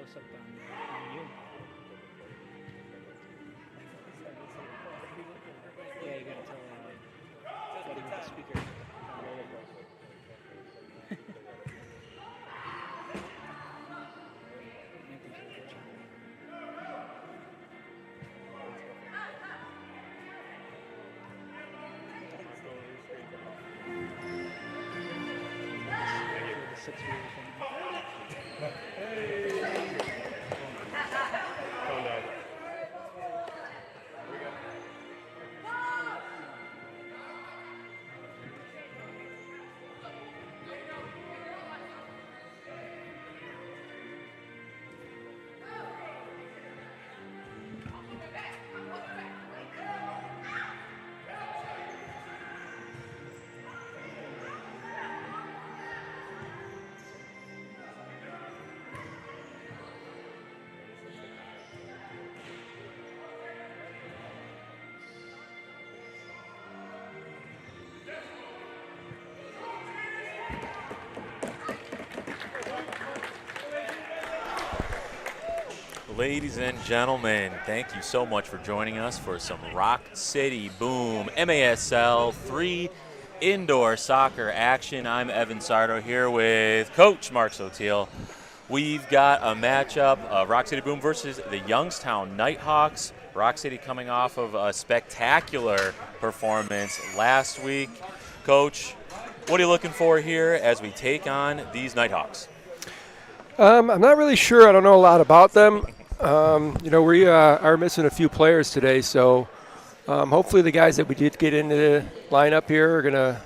close up on you. Yeah, you gotta tell Buddy with the speaker. Ladies and gentlemen, thank you so much for joining us for some Roc City Boom MASL3 indoor soccer action. I'm Evan Sardo here with Coach Mark Sotil. We've got a matchup of Roc City Boom versus the Youngstown Nighthawks. Roc City coming off of a spectacular performance last week. Coach, what are you looking for here as we take on these Nighthawks? I'm not really sure. I don't know a lot about them. We are missing a few players today, so hopefully the guys that we did get into the lineup here are going to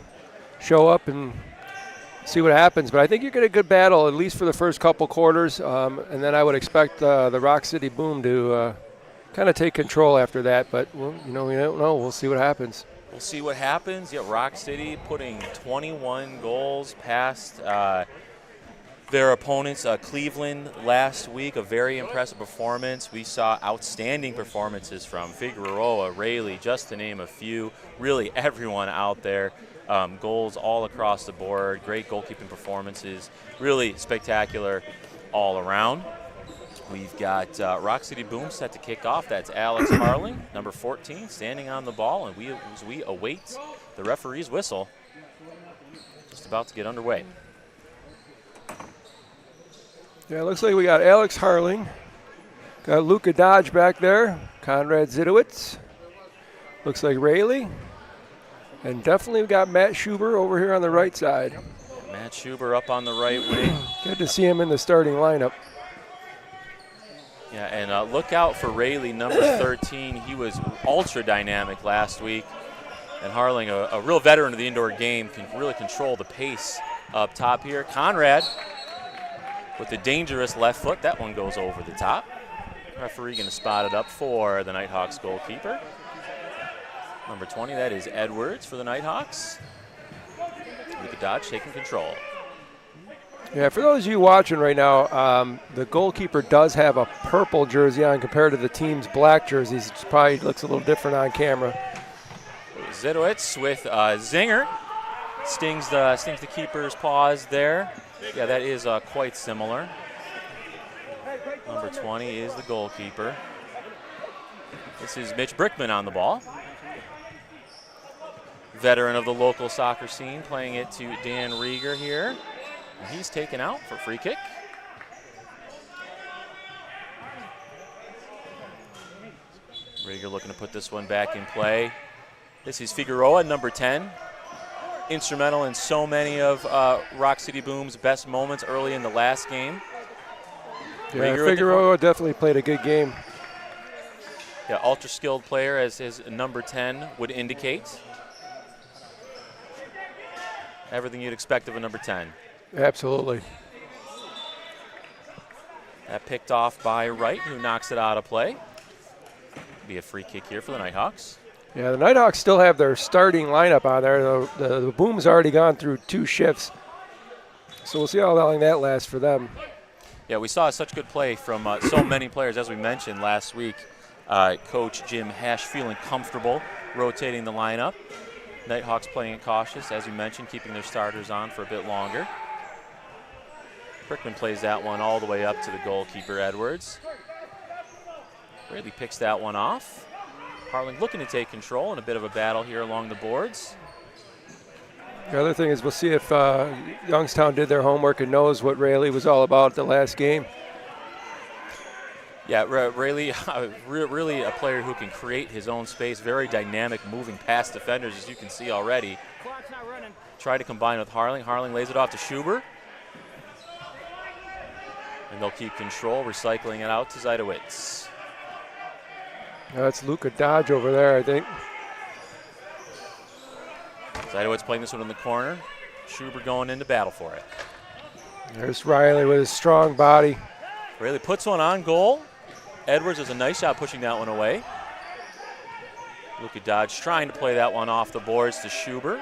show up and see what happens. But I think you get a good battle, at least for the first couple quarters, and then I would expect the Roc City Boom to kind of take control after that. But, we don't know. We'll see what happens. We'll see what happens. Yeah, Roc City putting 21 goals past their opponents, Cleveland, last week. A very impressive performance. We saw outstanding performances from Figueroa, Rayleigh, just to name a few. Really everyone out there. Goals all across the board. Great goalkeeping performances. Really spectacular all around. We've got Roc City Boom set to kick off. That's Alex Harling, number 14, standing on the ball. And we await the referee's whistle. Just about to get underway. Yeah, it looks like we got Alex Harling, got Luka Dodge back there, Conrad Zidowitz, looks like Rayleigh, and definitely we got Matt Schuber over here on the right side. Matt Schuber up on the right wing. Good to see him in the starting lineup. Yeah, and look out for Rayleigh, number 13. He was ultra dynamic last week. And Harling, a real veteran of the indoor game, can really control the pace up top here. Conrad with the dangerous left foot. That one goes over the top. Referee going to spot it up for the Nighthawks goalkeeper. Number 20, that is Edwards for the Nighthawks. Luka Dodge taking control. Yeah, for those of you watching right now, the goalkeeper does have a purple jersey on compared to the team's black jerseys. It probably looks a little different on camera. Zidowitz with Zinger. Stings the keeper's paws there. Yeah, that is quite similar. Number 20 is the goalkeeper. This is Mitch Brickman on the ball. Veteran of the local soccer scene, playing it to Dan Rieger here. And he's taken out for free kick. Rieger looking to put this one back in play. This is Figueroa, number 10. Instrumental in so many of Roc City Boom's best moments early in the last game. Yeah, Figueroa definitely played a good game. Yeah, ultra skilled player, as his number 10 would indicate. Everything you'd expect of a number 10. Absolutely. That picked off by Wright, who knocks it out of play. Be a free kick here for the Nighthawks. Yeah, the Nighthawks still have their starting lineup on there. The Boom's already gone through 2 shifts. So we'll see how long that lasts for them. Yeah, we saw such good play from so many players, as we mentioned last week. Coach Jim Hash feeling comfortable rotating the lineup. Nighthawks playing it cautious, as you mentioned, keeping their starters on for a bit longer. Brickman plays that one all the way up to the goalkeeper, Edwards. Rayleigh picks that one off. Harling looking to take control in a bit of a battle here along the boards. The other thing is we'll see if Youngstown did their homework and knows what Rayleigh was all about the last game. Yeah, Rayleigh, really a player who can create his own space, very dynamic, moving past defenders, as you can see already. Try to combine with Harling. Harling lays it off to Schubert. And they'll keep control, recycling it out to Zajdowitz. That's Luka Dodge over there, I think. Zajdowitz playing this one in the corner. Schubert going into battle for it. There's Riley with his strong body. Rayleigh puts one on goal. Edwards does a nice job pushing that one away. Luka Dodge trying to play that one off the boards to Schubert.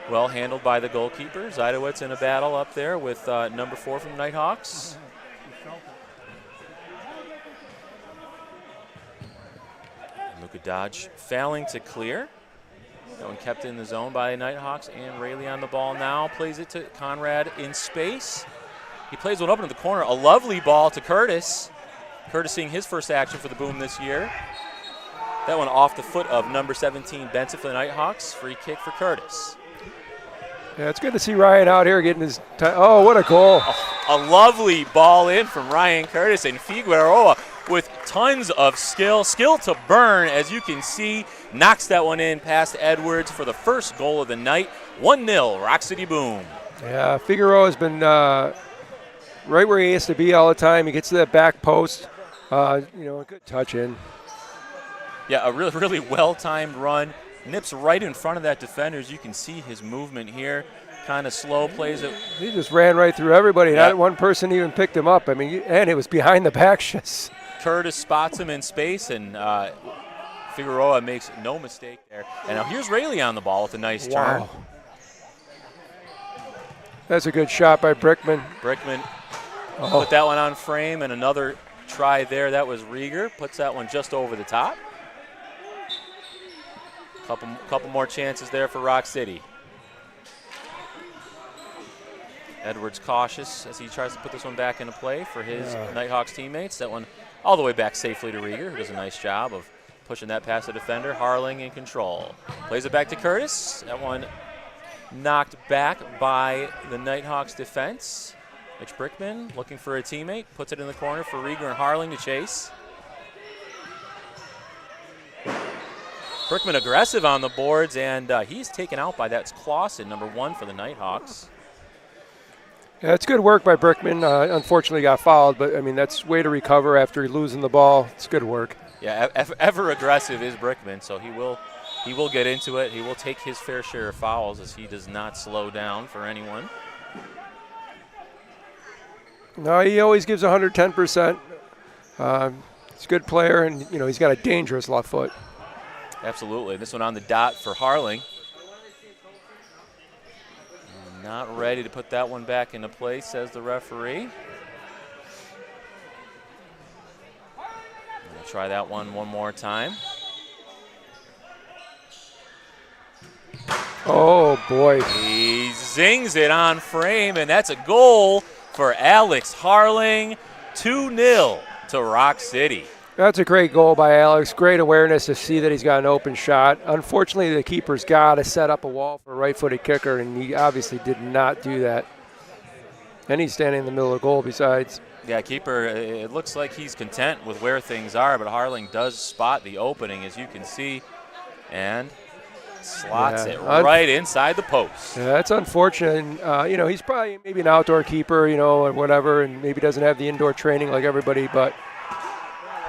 Well handled by the goalkeeper. Zajdowitz in a battle up there with number 4 from the Nighthawks. Luka Dodge failing to clear. That one kept in the zone by the Nighthawks, and Rayleigh on the ball now. Plays it to Conrad in space. He plays one up into the corner. A lovely ball to Curtis. Curtis seeing his first action for the Boom this year. That one off the foot of number 17, Benson for the Nighthawks. Free kick for Curtis. Yeah, it's good to see Ryan out here getting his time. Oh, what a goal. A lovely ball in from Ryan Curtis, and Figueroa with tons of skill to burn, as you can see, knocks that one in past Edwards for the first goal of the night. 1-0, Roc City Boom. Yeah, Figueroa has been right where he has to be all the time. He gets to that back post, a good touch in. Yeah, a really well-timed run. Nips right in front of that defender. As you can see his movement here. Kind of slow, plays it. He just ran right through everybody. Yep. Not one person even picked him up. I mean, and it was behind the back. Curtis spots him in space, and Figueroa makes no mistake there. And now here's Rayleigh on the ball with a nice turn. That's a good shot by Brickman. Brickman put that one on frame, and another try there. That was Rieger. Puts that one just over the top. Couple more chances there for Roc City. Edwards cautious as he tries to put this one back into play for his Nighthawks teammates. That one all the way back safely to Rieger, who does a nice job of pushing that past the defender. Harling in control. Plays it back to Curtis. That one knocked back by the Nighthawks defense. Mitch Brickman looking for a teammate. Puts it in the corner for Rieger and Harling to chase. Brickman aggressive on the boards, and he's taken out by that Clausen, number 1 for the Nighthawks. Yeah, it's good work by Brickman. Unfortunately got fouled, but I mean, that's way to recover after losing the ball. It's good work. Yeah, ever aggressive is Brickman, so he will get into it. He will take his fair share of fouls, as he does not slow down for anyone. No, he always gives 110%. He's a good player, and he's got a dangerous left foot. Absolutely. This one on the dot for Harling. Not ready to put that one back into play, says the referee. We'll try that one more time. Oh, boy. He zings it on frame, and that's a goal for Alex Harling. 2-0 to Roc City. That's a great goal by Alex. Great awareness to see that he's got an open shot. Unfortunately, the keeper's got to set up a wall for a right-footed kicker, and he obviously did not do that. And he's standing in the middle of the goal besides. Yeah, keeper, it looks like he's content with where things are, but Harling does spot the opening, as you can see, and slots it right inside the post. Yeah, that's unfortunate. And, he's probably maybe an outdoor keeper, or whatever, and maybe doesn't have the indoor training like everybody, but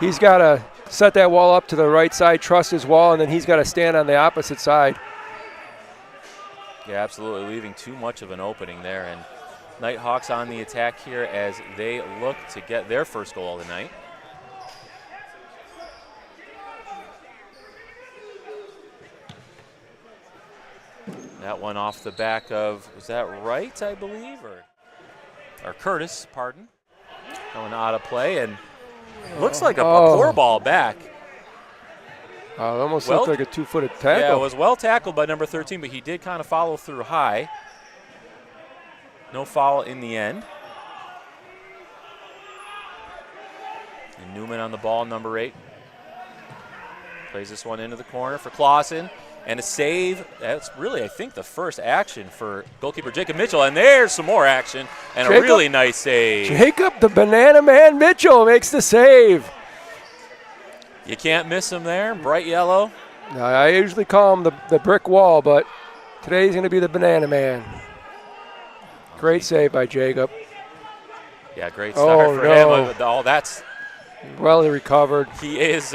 he's got to set that wall up to the right side, trust his wall, and then he's got to stand on the opposite side. Yeah, absolutely, leaving too much of an opening there. And Nighthawks on the attack here as they look to get their first goal of the night. That one off the back of, was that Wright, I believe, or Curtis, pardon. That one out of play, and looks like a poor ball back. It almost looked like a two-footed tackle. Yeah, it was well tackled by number 13, but he did kind of follow through high. No foul in the end. And Newman on the ball, number 8. Plays this one into the corner for Clausen. And a save. That's really, I think, the first action for goalkeeper Jacob Mitchell. And there's some more action. And a really nice save. Jacob, the Banana Man Mitchell, makes the save. You can't miss him there. Bright yellow. Now, I usually call him the brick wall, but today's going to be the Banana Man. Great save by Jacob. Yeah, great start for him. Oh, that's well recovered. He is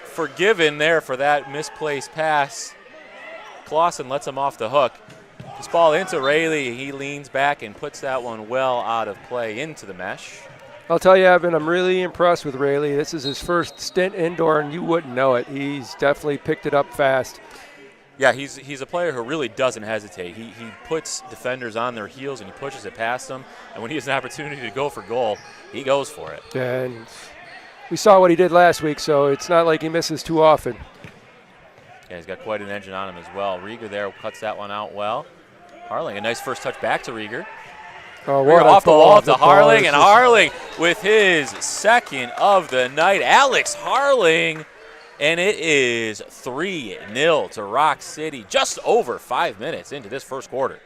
forgiven there for that misplaced pass. Clausen lets him off the hook. This ball into Rayleigh. He leans back and puts that one well out of play into the mesh. I'll tell you, Evan, I'm really impressed with Rayleigh. This is his first stint indoor, and you wouldn't know it. He's definitely picked it up fast. Yeah, he's a player who really doesn't hesitate. He puts defenders on their heels and he pushes it past them. And when he has an opportunity to go for goal, he goes for it. And we saw what he did last week, so it's not like he misses too often. Yeah, he's got quite an engine on him as well. Rieger there cuts that one out well. Harling, a nice first touch back to Rieger. Oh, what off the wall to Harling, and Harling with his second of the night. Alex Harling, and it is 3-0 to Roc City, just over 5 minutes into this first quarter.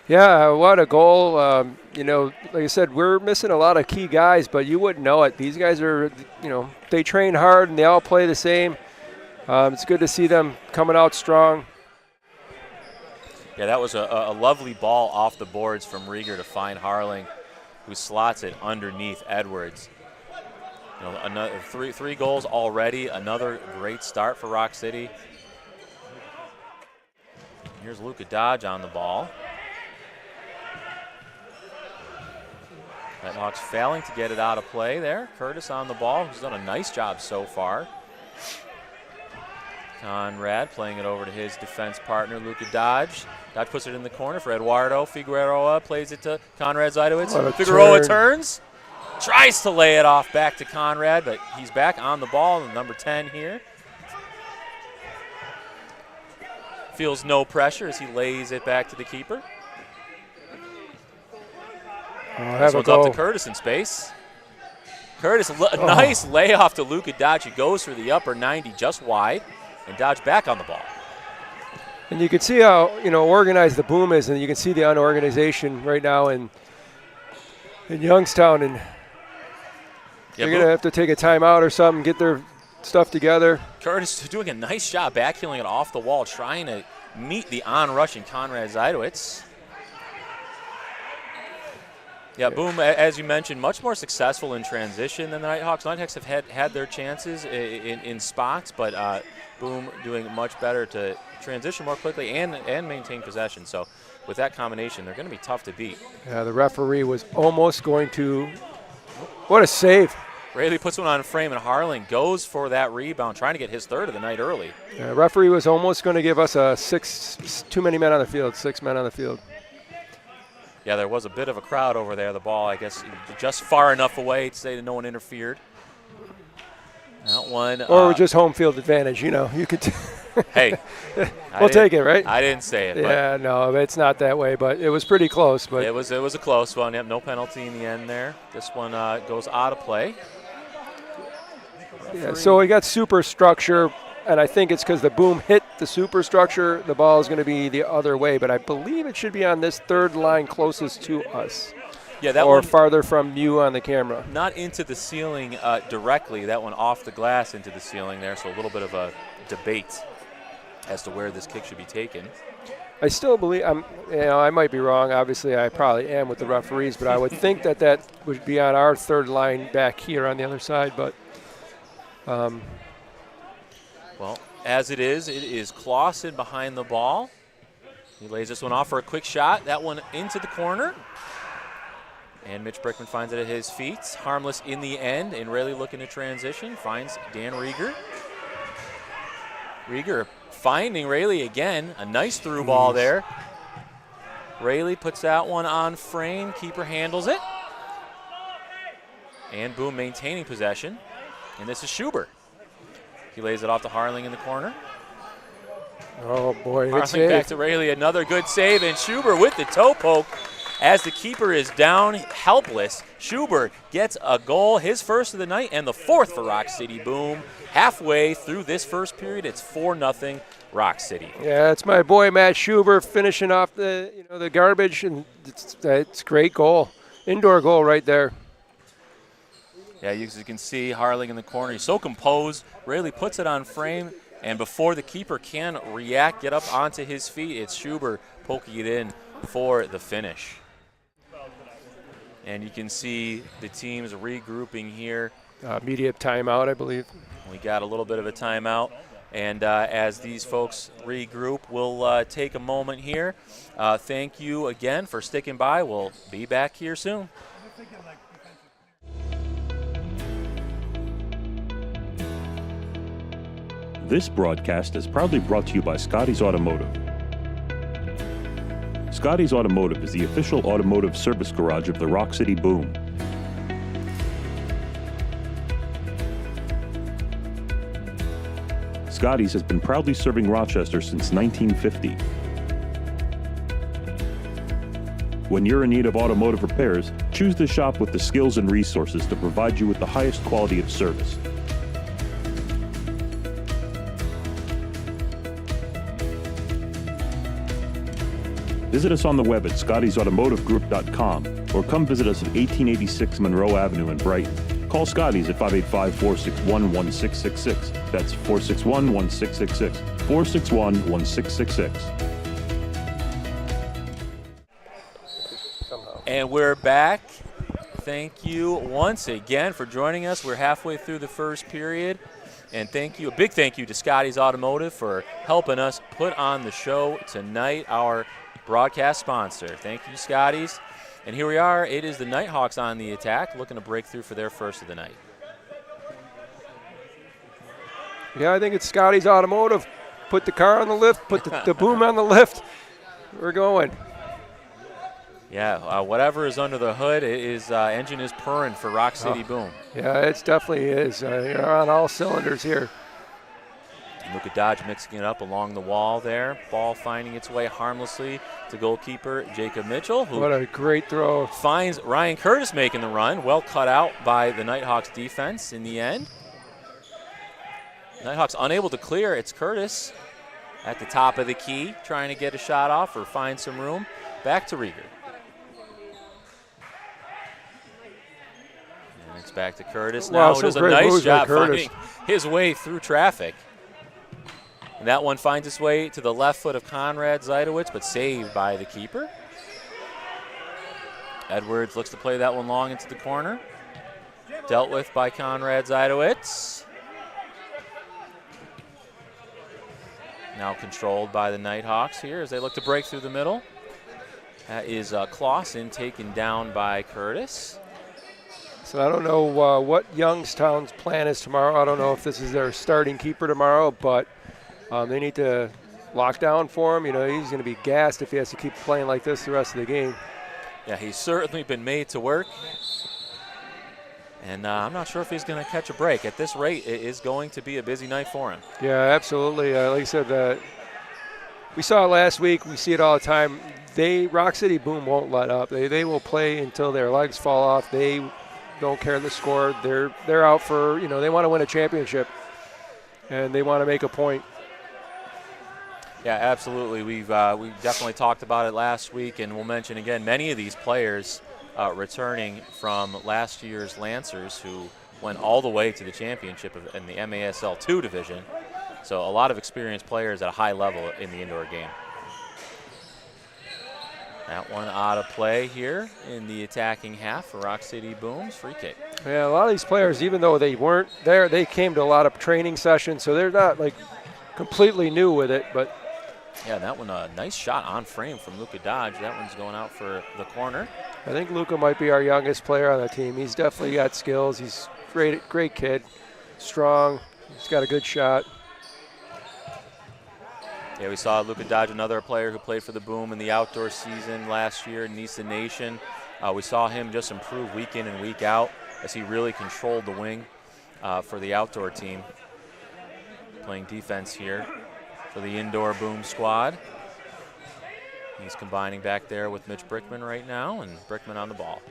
Yeah, what a goal. You know, like I said, we're missing a lot of key guys, but you wouldn't know it. These guys are, you know, they train hard and they all play the same. It's good to see them coming out strong. Yeah, that was a lovely ball off the boards from Rieger to find Harling, who slots it underneath Edwards. You know, another three goals already. Another great start for Roc City. Here's Luka Dodge on the ball. Nighthawks failing to get it out of play there. Curtis on the ball, who's done a nice job so far. Conrad playing it over to his defense partner, Luka Dodge. Dodge puts it in the corner for Eduardo. Figueroa plays it to Conrad Zajdowitz. Figueroa turns, tries to lay it off back to Conrad, but he's back on the ball, number 10 here. Feels no pressure as he lays it back to the keeper. This one's up to Curtis in space. Curtis, nice layoff to Luka Dodge. He goes for the upper 90 just wide, and Dodge back on the ball. And you can see how, you know, organized the Boom is, and you can see the unorganization right now in Youngstown, and they're going to have to take a timeout or something, get their stuff together. Curtis doing a nice job backheeling it off the wall, trying to meet the on-rushing Conrad Zajdowitz. Yeah, Boom, as you mentioned, much more successful in transition than the Nighthawks. Nighthawks have had their chances in spots, but Boom doing much better to transition more quickly and maintain possession. So with that combination, they're going to be tough to beat. Yeah, the referee was almost going to – what a save. Rayleigh puts one on frame, and Harling goes for that rebound, trying to get his third of the night early. Yeah, referee was almost going to give us too many men on the field, 6 men on the field. Yeah, there was a bit of a crowd over there. The ball, I guess, just far enough away to say that no one interfered. That one. Or just home field advantage, you know. You could. Hey, we'll take it, right? I didn't say it. Yeah, no, it's not that way, but it was pretty close. But it was a close one. Yep, no penalty in the end there. This one goes out of play. Yeah, so we got superstructure, and I think it's because the Boom hit the superstructure. The ball is going to be the other way, but I believe it should be on this third line closest to us. Yeah, that or one farther from you on the camera. Not into the ceiling directly. That one off the glass into the ceiling there, so a little bit of a debate as to where this kick should be taken. I still believe, I might be wrong. Obviously, I probably am with the referees, but I would think that would be on our third line back here on the other side. But well, as it is Clausen behind the ball. He lays this one off for a quick shot. That one into the corner. And Mitch Brickman finds it at his feet. Harmless in the end, and Rayleigh looking to transition. Finds Dan Rieger. Rieger finding Rayleigh again. A nice through ball there. Rayleigh puts that one on frame. Keeper handles it. And Boom maintaining possession. And this is Schubert. He lays it off to Harling in the corner. Oh, boy. Harling back to Rayleigh. Another good save. And Schubert with the toe poke as the keeper is down, helpless. Schubert gets a goal, his first of the night, and the fourth for Roc City Boom. Halfway through this first period, it's 4-0 Roc City. Yeah, it's my boy Matt Schubert finishing off the garbage, and it's a great goal, indoor goal right there. Yeah, as you can see, Harling in the corner. He's so composed, really puts it on frame, and before the keeper can react, get up onto his feet, it's Schubert poking it in for the finish. And you can see the teams regrouping here. Immediate timeout, I believe. We got a little bit of a timeout. And as these folks regroup, we'll take a moment here. Thank you again for sticking by. We'll be back here soon. This broadcast is proudly brought to you by Scotty's Automotive. Scotty's Automotive is the official automotive service garage of the Roc City Boom. Scotty's has been proudly serving Rochester since 1950. When you're in need of automotive repairs, choose to shop with the skills and resources to provide you with the highest quality of service. Visit us on the web at scottysautomotivegroup.com or come visit us at 1886 Monroe Avenue in Brighton. Call Scotty's at 585-461-1666. That's 461-1666. 461-1666. And we're back. Thank you once again for joining us. We're halfway through the first period. And a big thank you to Scotty's Automotive for helping us put on the show tonight, our broadcast sponsor. Thank you, Scotty's. And here we are. It is the Nighthawks on the attack, looking to break through for their first of the night. Yeah, I think it's Scotty's Automotive. Put the car on the lift, put the boom on the lift. We're going. Yeah, whatever is under the hood, engine is purring for Roc City Boom. Yeah, it definitely is. You're on all cylinders here. Luka Dodge mixing it up along the wall there. Ball finding its way harmlessly to goalkeeper Jacob Mitchell. Who what a great throw. Finds Ryan Curtis making the run. Well cut out by the Nighthawks defense in the end. Nighthawks unable to clear. It's Curtis at the top of the key trying to get a shot off or find some room. Back to Rieger. And it's back to Curtis. Now it is a nice job finding his way through traffic. And that one finds its way to the left foot of Conrad Zajdowicz, but saved by the keeper. Edwards looks to play that one long into the corner. Dealt with by Conrad Zajdowicz. Now controlled by the Nighthawks here as they look to break through the middle. That is Clausen taken down by Curtis. So I don't know what Youngstown's plan is tomorrow. I don't know if this is their starting keeper tomorrow, but they need to lock down for him. You know, he's going to be gassed if he has to keep playing like this the rest of the game. Yeah, he's certainly been made to work. And I'm not sure if he's going to catch a break. At this rate, it is going to be a busy night for him. Yeah, absolutely. Like I said, we saw it last week. We see it all the time. Roc City Boom won't let up. They will play until their legs fall off. They don't care the score. They're out for, they want to win a championship, and they want to make a point. Yeah, absolutely. We definitely talked about it last week, and we'll mention again many of these players returning from last year's Lancers who went all the way to the championship in the MASL2 division. So a lot of experienced players at a high level in the indoor game. That one out of play here in the attacking half for Roc City Boom's free kick. Yeah, a lot of these players, even though they weren't there, they came to a lot of training sessions, so they're not like completely new with it, but yeah, that one, a nice shot on frame from Luka Dodge. That one's going out for the corner. I think Luka might be our youngest player on the team. He's definitely got skills. He's great kid, strong. He's got a good shot. Yeah, we saw Luka Dodge, another player who played for the Boom in the outdoor season last year in Nisa Nation. We saw him just improve week in and week out as he really controlled the wing for the outdoor team. Playing defense here for the indoor Boom squad. He's combining back there with Mitch Brickman right now, and Brickman on the ball.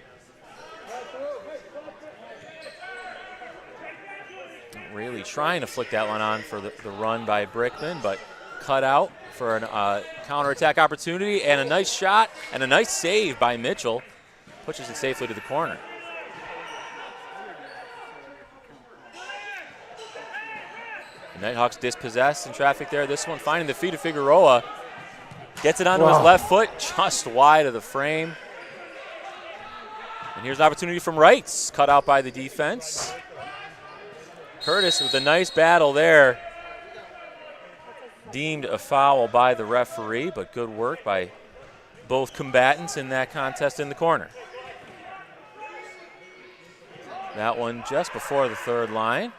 Really trying to flick that one on for the run by Brickman, but cut out for a counterattack opportunity, and a nice shot and a nice save by Mitchell. Pushes it safely to the corner. The Nighthawks dispossessed in traffic there. This one finding the feet of Figueroa. Gets it onto his left foot, just wide of the frame. And here's an opportunity from Wrights, cut out by the defense. Curtis with a nice battle there. Deemed a foul by the referee, but good work by both combatants in that contest in the corner. That one just before the third line.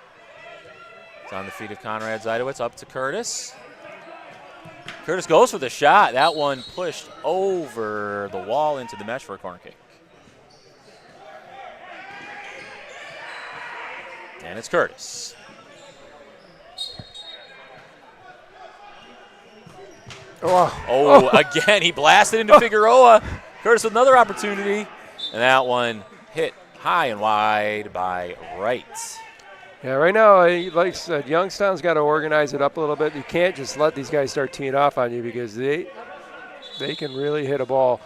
It's on the feet of Conrad Zajdowitz, up to Curtis. Curtis goes for the shot. That one pushed over the wall into the mesh for a corner kick. And it's Curtis. Again, he blasted into Figueroa. Curtis with another opportunity. And that one hit high and wide by Wright. Yeah, right now, like I said, Youngstown's got to organize it up a little bit. You can't just let these guys start teeing off on you because they can really hit a ball.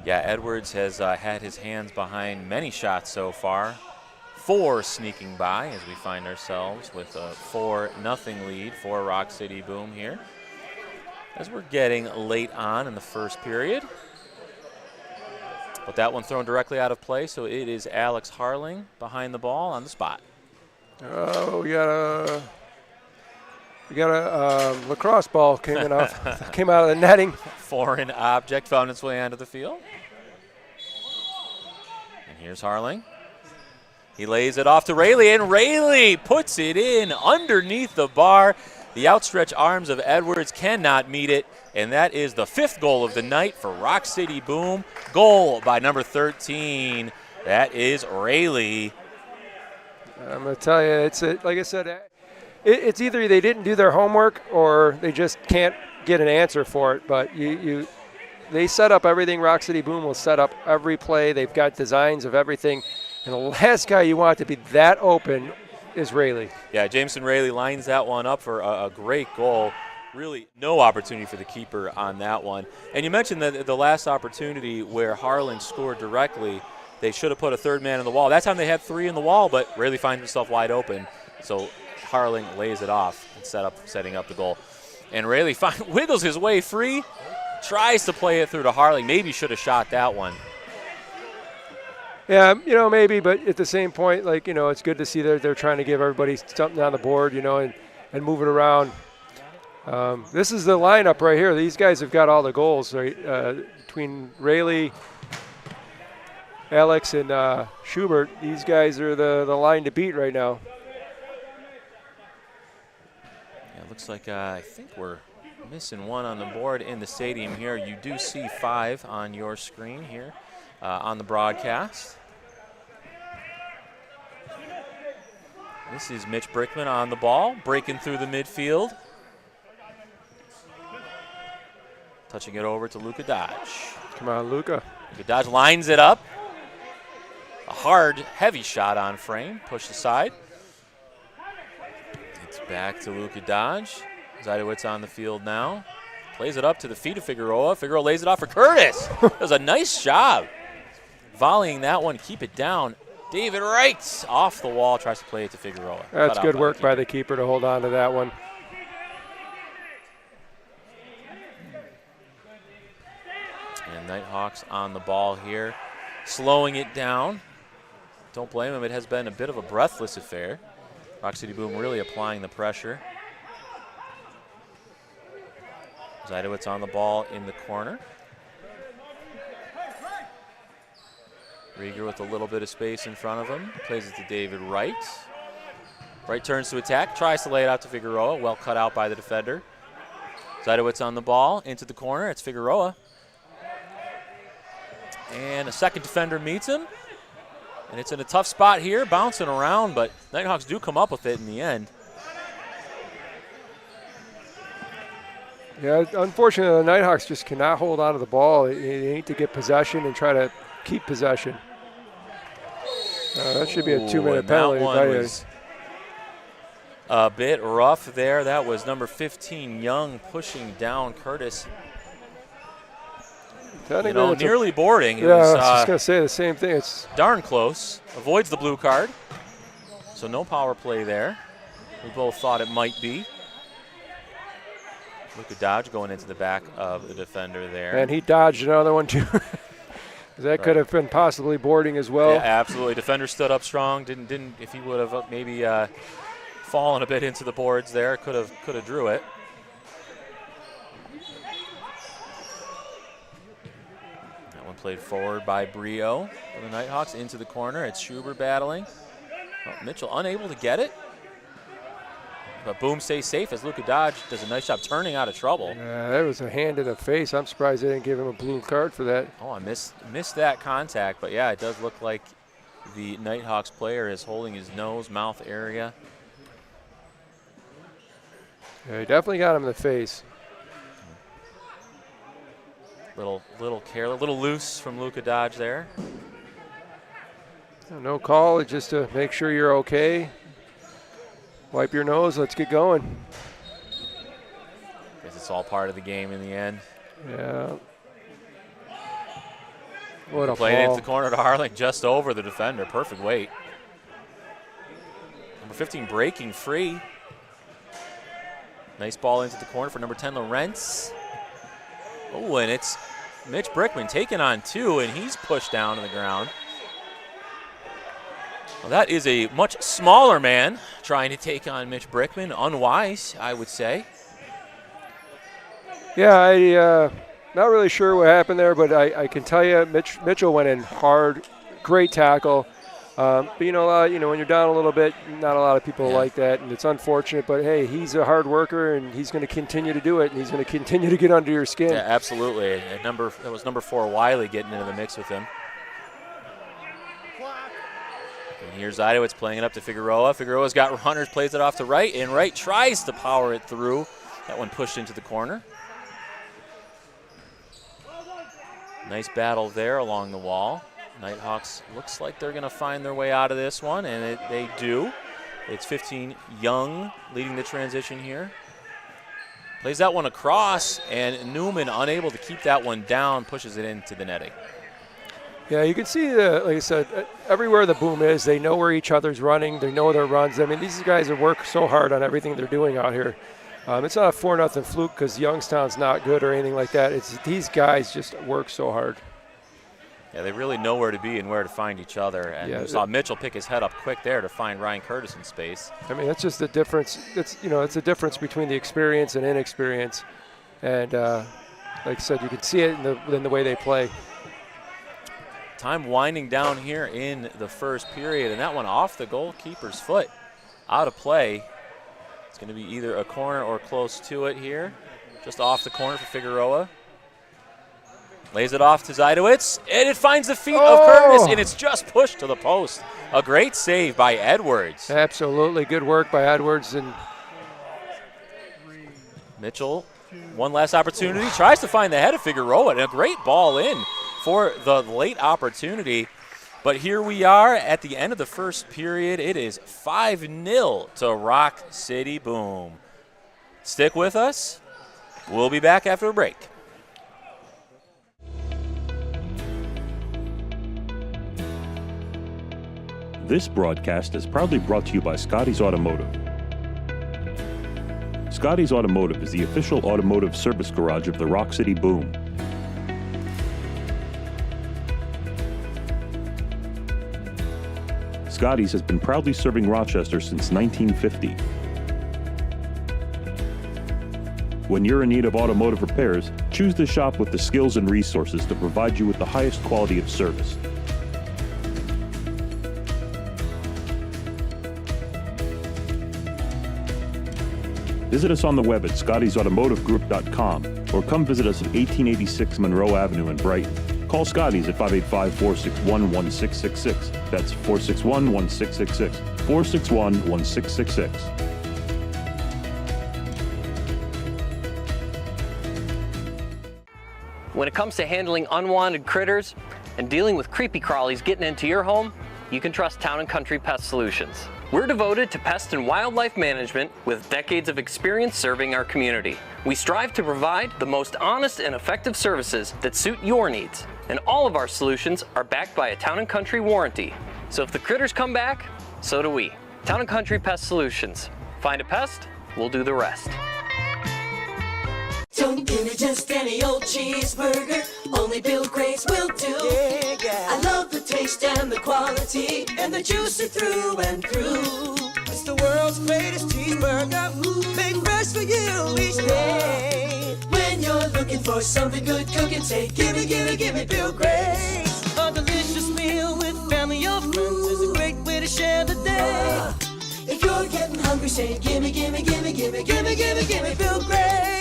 Yeah, Edwards has had his hands behind many shots so far. 4 sneaking by as we find ourselves with a 4-0 lead for Roc City Boom here. As we're getting late on in the first period. But that one thrown directly out of play, so it is Alex Harling behind the ball on the spot. Oh, we got a lacrosse ball came out of the netting. Foreign object found its way onto the field. And here's Harling. He lays it off to Rayleigh, and Rayleigh puts it in underneath the bar. The outstretched arms of Edwards cannot meet it, and that is the 5th goal of the night for Roc City Boom. Goal by number 13. That is Rayleigh. I'm going to tell you, like I said, it's either they didn't do their homework or they just can't get an answer for it. But they set up everything. Roc City Boom will set up every play. They've got designs of everything. And the last guy you want to be that open is Rayleigh. Yeah, Jameson Rayleigh lines that one up for a great goal. Really no opportunity for the keeper on that one. And you mentioned that the last opportunity where Harling scored directly, they should have put a third man in the wall. That time they had 3 in the wall, but Rayleigh finds himself wide open. So Harling lays it off and setting up the goal. And Rayleigh wiggles his way free, tries to play it through to Harling. Maybe should have shot that one. Yeah, maybe, but at the same point, it's good to see that they're trying to give everybody something on the board, and move it around. This is the lineup right here. These guys have got all the goals, right? Between Rayleigh, Alex, and Schubert, these guys are the line to beat right now. Yeah, it looks like I think we're missing one on the board in the stadium here. You do see 5 on your screen here on the broadcast. This is Mitch Brickman on the ball, breaking through the midfield. Touching it over to Luka Dodge. Come on, Luka. Luka Dodge lines it up. A hard, heavy shot on frame, pushed aside. It's back to Luka Dodge. Zajdowitz on the field now. Plays it up to the feet of Figueroa. Figueroa lays it off for Curtis. Does a nice job volleying that one, keep it down. David Wright off the wall, tries to play it to Figueroa. That's good work by the keeper to hold on to that one. And Nighthawks on the ball here, slowing it down. Don't blame him, it has been a bit of a breathless affair. Roc City Boom really applying the pressure. Zajdowitz on the ball in the corner. Rieger with a little bit of space in front of him. Plays it to David Wright. Wright turns to attack, tries to lay it out to Figueroa. Well cut out by the defender. Zajdowitz on the ball, into the corner. It's Figueroa. And a second defender meets him. And it's in a tough spot here, bouncing around, but Nighthawks do come up with it in the end. Yeah, unfortunately, the Nighthawks just cannot hold on to the ball. They need to get possession and try to keep possession. That should be a 2-minute penalty. That one was a bit rough there. That was number 15, Young, pushing down Curtis. Nearly boarding. Yeah, I was just going to say the same thing. It's darn close. Avoids the blue card. So no power play there. We both thought it might be. Look at Dodge going into the back of the defender there. And he dodged another one, too. That could have been possibly boarding as well. Yeah, absolutely. Defender stood up strong. Didn't. If he would have maybe fallen a bit into the boards there, could have drew it. That one played forward by Brio for the Nighthawks into the corner. It's Schubert battling. Oh, Mitchell unable to get it. But Boom stays safe as Luka Dodge does a nice job turning out of trouble. Yeah, that was a hand in the face. I'm surprised they didn't give him a blue card for that. Oh, I missed that contact. But, yeah, it does look like the Nighthawks player is holding his nose, mouth area. Yeah, he definitely got him in the face. Little loose from Luka Dodge there. No call, just to make sure you're okay. Wipe your nose, let's get going. Guess it's all part of the game in the end. Yeah. What a played ball. into the corner to Harling, just over the defender. Perfect weight. Number 15 breaking free. Nice ball into the corner for number 10, Lawrence. Oh, and it's Mitch Brickman taking on 2, and he's pushed down to the ground. Well, that is a much smaller man trying to take on Mitch Brickman. Unwise, I would say. Yeah, not really sure what happened there, but I can tell you Mitchell went in hard. Great tackle. But, when you're down a little bit, not a lot of people like that, and it's unfortunate. But, hey, he's a hard worker, and he's going to continue to do it, and he's going to continue to get under your skin. Yeah, absolutely. That was number 4, Wiley, getting into the mix with him. And here's Idowitz playing it up to Figueroa. Figueroa's got runners, plays it off to Wright, and Wright tries to power it through. That one pushed into the corner. Nice battle there along the wall. Nighthawks looks like they're going to find their way out of this one, and they do. It's 15 Young leading the transition here. Plays that one across, and Newman unable to keep that one down, pushes it into the netting. Yeah, you can see, like I said, everywhere the Boom is, they know where each other's running. They know their runs. I mean, these guys have worked so hard on everything they're doing out here. It's not a 4-0 fluke because Youngstown's not good or anything like that. It's these guys just work so hard. Yeah, they really know where to be and where to find each other. And we saw Mitchell pick his head up quick there to find Ryan Curtis in space. I mean, that's just the difference. It's a difference between the experience and inexperience. And like I said, you can see it in the way they play. Time winding down here in the first period, and that one off the goalkeeper's foot, out of play. It's going to be either a corner or close to it here. Just off the corner for Figueroa. Lays it off to Zajdowitz, and it finds the feet of Curtis, and it's just pushed to the post. A great save by Edwards. Absolutely, good work by Edwards. And Mitchell, one last opportunity, tries to find the head of Figueroa, and a great ball in for the late opportunity. But here we are at the end of the first period. It is 5-0 to Roc City Boom. Stick with us. We'll be back after a break. This broadcast is proudly brought to you by Scotty's Automotive. Scotty's Automotive is the official automotive service garage of the Roc City Boom. Scotty's has been proudly serving Rochester since 1950. When you're in need of automotive repairs, choose to shop with the skills and resources to provide you with the highest quality of service. Visit us on the web at scottysautomotivegroup.com or come visit us at 1886 Monroe Avenue in Brighton. Call Scotty's at 585-461-1666. That's 461-1666. 461-1666. When it comes to handling unwanted critters and dealing with creepy crawlies getting into your home, you can trust Town & Country Pest Solutions. We're devoted to pest and wildlife management with decades of experience serving our community. We strive to provide the most honest and effective services that suit your needs. And all of our solutions are backed by a Town & Country warranty. So if the critters come back, so do we. Town & Country Pest Solutions. Find a pest, we'll do the rest. Don't give me just any old cheeseburger, only Bill Gray's will do. Yeah. I love the taste and the quality, and the juicy through and through. It's the world's greatest cheeseburger, made fresh for you each day. When you're looking for something good cooking, say gimme, gimme, gimme Bill Gray's. A delicious meal with family or friends is a great way to share the day. If you're getting hungry, say gimme, gimme, gimme, gimme, gimme, gimme, gimme Bill Gray's.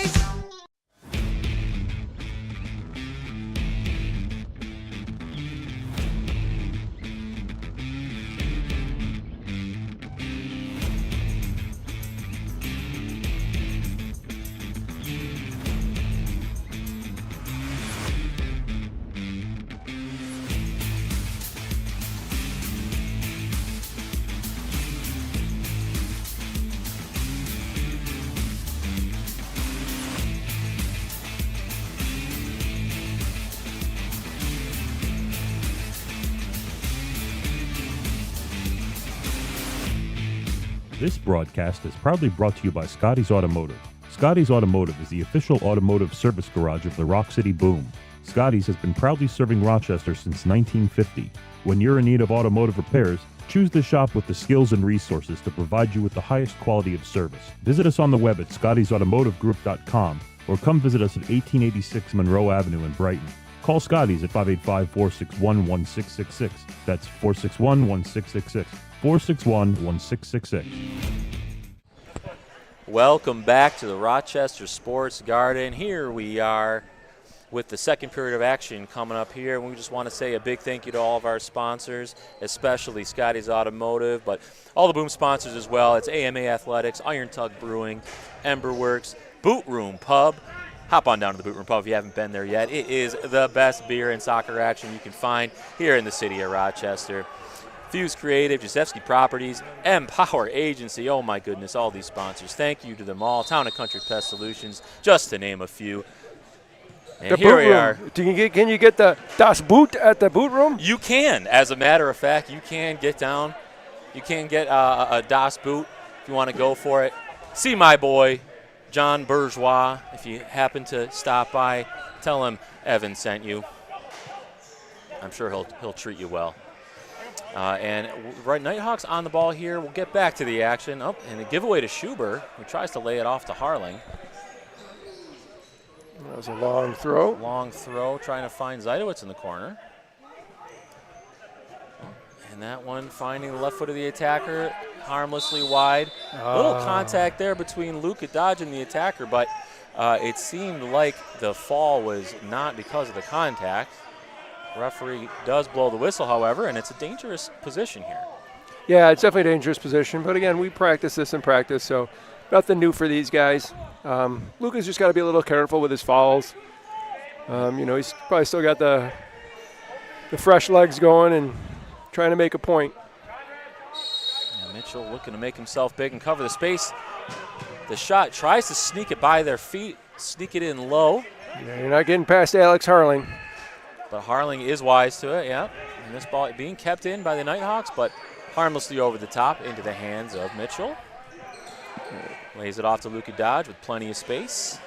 This broadcast is proudly brought to you by Scotty's Automotive. Scotty's Automotive is the official automotive service garage of the Roc City Boom. Scotty's has been proudly serving Rochester since 1950. When you're in need of automotive repairs, choose the shop with the skills and resources to provide you with the highest quality of service. Visit us on the web at scottysautomotivegroup.com or come visit us at 1886 Monroe Avenue in Brighton. Call Scotty's at 585-461-1666. That's 461-1666. 461-1666. Welcome back to the Rochester Sports Garden. Here we are with the second period of action coming up here. And we just want to say a big thank you to all of our sponsors, especially Scotty's Automotive, but all the Boom sponsors as well. It's AMA Athletics, Iron Tug Brewing, Emberworks, Boot Room Pub. Hop on down to the Boot Room Pub if you haven't been there yet. It is the best beer and soccer action you can find here in the city of Rochester. Fuse Creative, Josefsky Properties, Empower Agency. Oh my goodness, all these sponsors. Thank you to them all. Town & Country Pest Solutions, just to name a few. And the here boot we are. Can you get the Das Boot at the boot room? You can. As a matter of fact, you can get down. You can get a Das Boot if you want to go for it. See my boy, John Bourgeois. If you happen to stop by, tell him Evan sent you. I'm sure he'll treat you well. And right, Nighthawks on the ball here. We'll get back to the action. Oh, and a giveaway to Schuber, who tries to lay it off to Harling. That was a long throw. Long throw, trying to find Zajdowitz in the corner. And that one finding the left foot of the attacker, harmlessly wide. A little contact there between Luka Dodge and the attacker, but it seemed like the fall was not because of the contact. Referee does blow the whistle, however, and it's a dangerous position here. Yeah, it's definitely a dangerous position. But again, we practice this in practice, so nothing new for these guys. Luka's just got to be a little careful with his fouls. He's probably still got the fresh legs going and trying to make a point. Yeah, Mitchell looking to make himself big and cover the space. The shot tries to sneak it by their feet, sneak it in low. Yeah, you're not getting past Alex Harling. But Harling is wise to it, yeah. And this ball being kept in by the Nighthawks, but harmlessly over the top into the hands of Mitchell. Lays it off to Luka Dodge with plenty of space.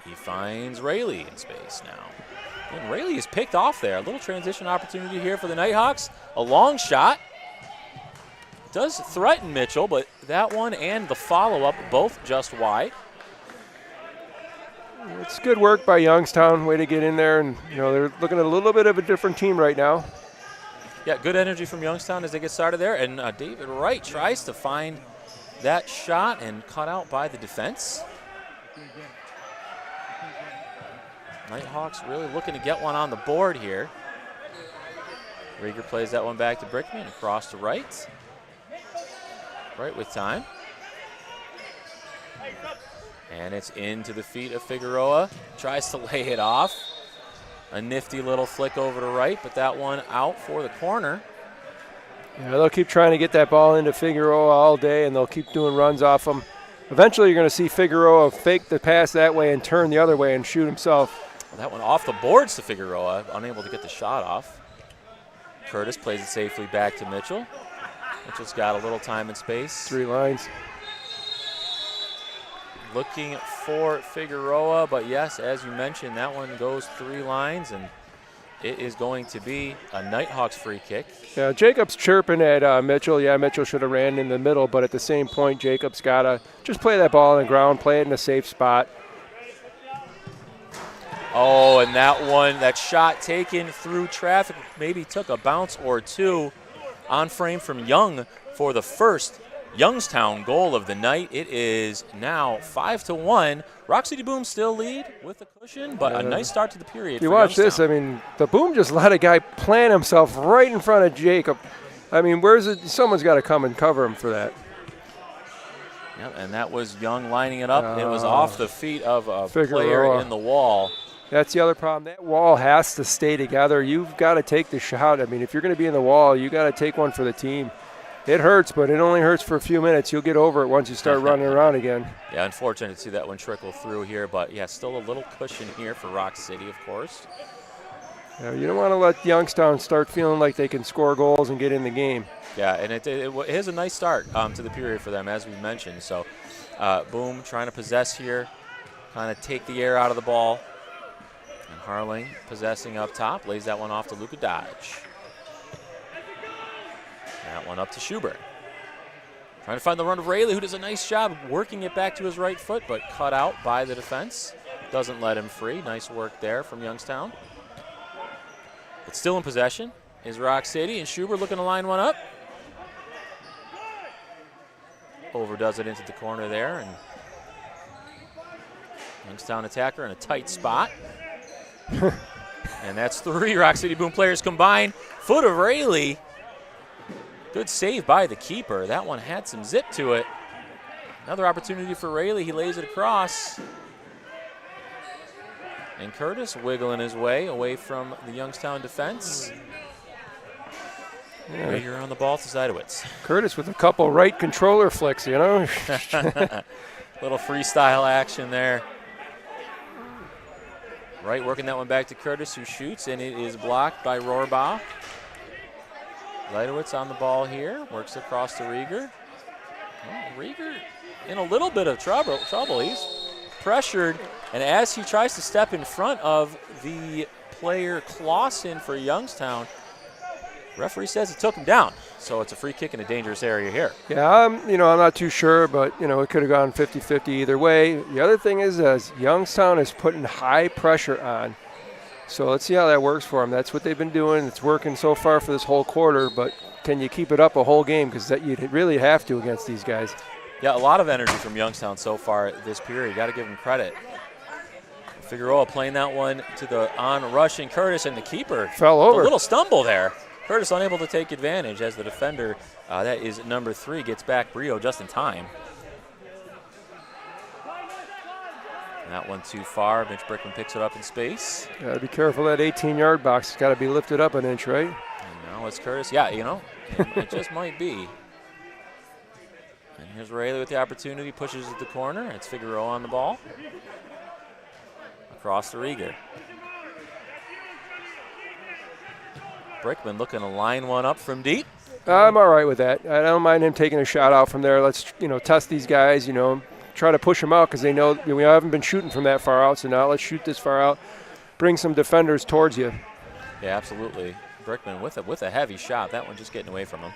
He finds Rayleigh in space now. And Rayleigh is picked off there. A little transition opportunity here for the Nighthawks. A long shot. Does threaten Mitchell, but that one and the follow-up both just wide. It's good work by Youngstown. Way to get in there, and they're looking at a little bit of a different team right now. Yeah, good energy from Youngstown as they get started there, and David Wright tries to find that shot and cut out by the defense. Nighthawks really looking to get one on the board here. Rieger plays that one back to Brickman across to Wright. Wright with time. And it's into the feet of Figueroa. Tries to lay it off. A nifty little flick over to right, but that one out for the corner. Yeah, they'll keep trying to get that ball into Figueroa all day, and they'll keep doing runs off him. Eventually, you're going to see Figueroa fake the pass that way and turn the other way and shoot himself. That one off the boards to Figueroa, unable to get the shot off. Curtis plays it safely back to Mitchell. Mitchell's got a little time and space. 3 lines. Looking for Figueroa, but yes, as you mentioned, that one goes 3 lines, and it is going to be a Nighthawks free kick. Yeah, Jacob's chirping at Mitchell. Yeah, Mitchell should have ran in the middle, but at the same point, Jacob's got to just play that ball on the ground, play it in a safe spot. Oh, and that shot taken through traffic, maybe took a bounce or two. On frame from Young for the first Youngstown goal of the night. It is now 5-1. Roc City Boom still lead with a cushion, but a nice start to the period. If you watch this, I mean, the Boom just let a guy plant himself right in front of Jacob. I mean, where's it? Someone's got to come and cover him for that. Yep, and that was Young lining it up. It was off the feet of a Figueroa. player in the wall. That's the other problem. That wall has to stay together. You've got to take the shot. I mean, if you're going to be in the wall, you got to take one for the team. It hurts, but it only hurts for a few minutes. You'll get over it once you start running around again. Yeah, unfortunate to see that one trickle through here, but yeah, still a little cushion here for Roc City, of course. Yeah, you don't want to let Youngstown start feeling like they can score goals and get in the game. Yeah, and it is a nice start to the period for them, as we mentioned. So, Boom trying to possess here, kind of take the air out of the ball. And Harling possessing up top, lays that one off to Luka Dodge. That one up to Schubert. Trying to find the run of Rayleigh, who does a nice job working it back to his right foot, but cut out by the defense. Doesn't let him free. Nice work there from Youngstown. But still in possession is Roc City, and Schubert looking to line one up. Overdoes it into the corner there, and Youngstown attacker in a tight spot. And that's 3 Roc City Boom players combined. Foot of Rayleigh. Good save by the keeper. That one had some zip to it. Another opportunity for Rayleigh. He lays it across. And Curtis wiggling his way away from the Youngstown defense. Yeah. Rager on the ball to Zidowitz. Curtis with a couple right controller flicks, you know. Little freestyle action there. Right, working that one back to Curtis, who shoots, and it is blocked by Rohrbaugh. Zidowitz on the ball here, works across to Rieger. Well, Rieger in a little bit of trouble. He's pressured, and as he tries to step in front of the player Clausen for Youngstown, referee says it took him down. So it's a free kick in a dangerous area here. Yeah, I'm not too sure, but, it could have gone 50-50 either way. The other thing is Youngstown is putting high pressure on. So let's see how that works for them. That's what they've been doing. It's working so far for this whole quarter, but can you keep it up a whole game? Because you really have to against these guys. Yeah, a lot of energy from Youngstown so far this period. You got to give them credit. Figueroa playing that one to the on-rushing Curtis, and the keeper fell over. A little stumble there. Curtis unable to take advantage as the defender, that is number 3, gets back Brio just in time. And that one too far. Mitch Brickman picks it up in space. Got to be careful. That 18-yard box has got to be lifted up an inch, right? And now it's Curtis. Yeah, it just might be. And here's Rayleigh with the opportunity, pushes at the corner. It's Figueroa on the ball. Across to Rieger. Brickman looking to line one up from deep. I'm all right with that. I don't mind him taking a shot out from there. Let's, test these guys, try to push them out because they know we haven't been shooting from that far out. So now let's shoot this far out, bring some defenders towards you. Yeah, absolutely. Brickman with a heavy shot. That one just getting away from him.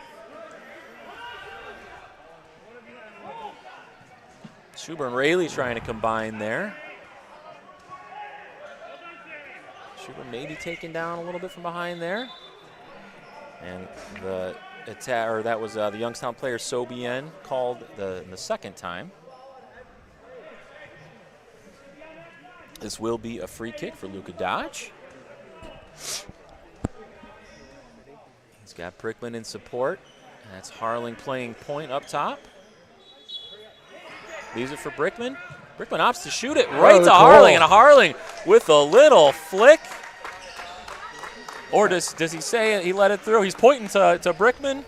Schubert and Rayleigh trying to combine there. Schubert maybe taken down a little bit from behind there. And the that was the Youngstown player Sobien called the second time. This will be a free kick for Luka Dodge. He's got Brickman in support. And that's Harling playing point up top. Leaves it for Brickman. Brickman opts to shoot it right to the Harling, goal. and Harling with a little flick. Or does he say he let it through? He's pointing to Brickman.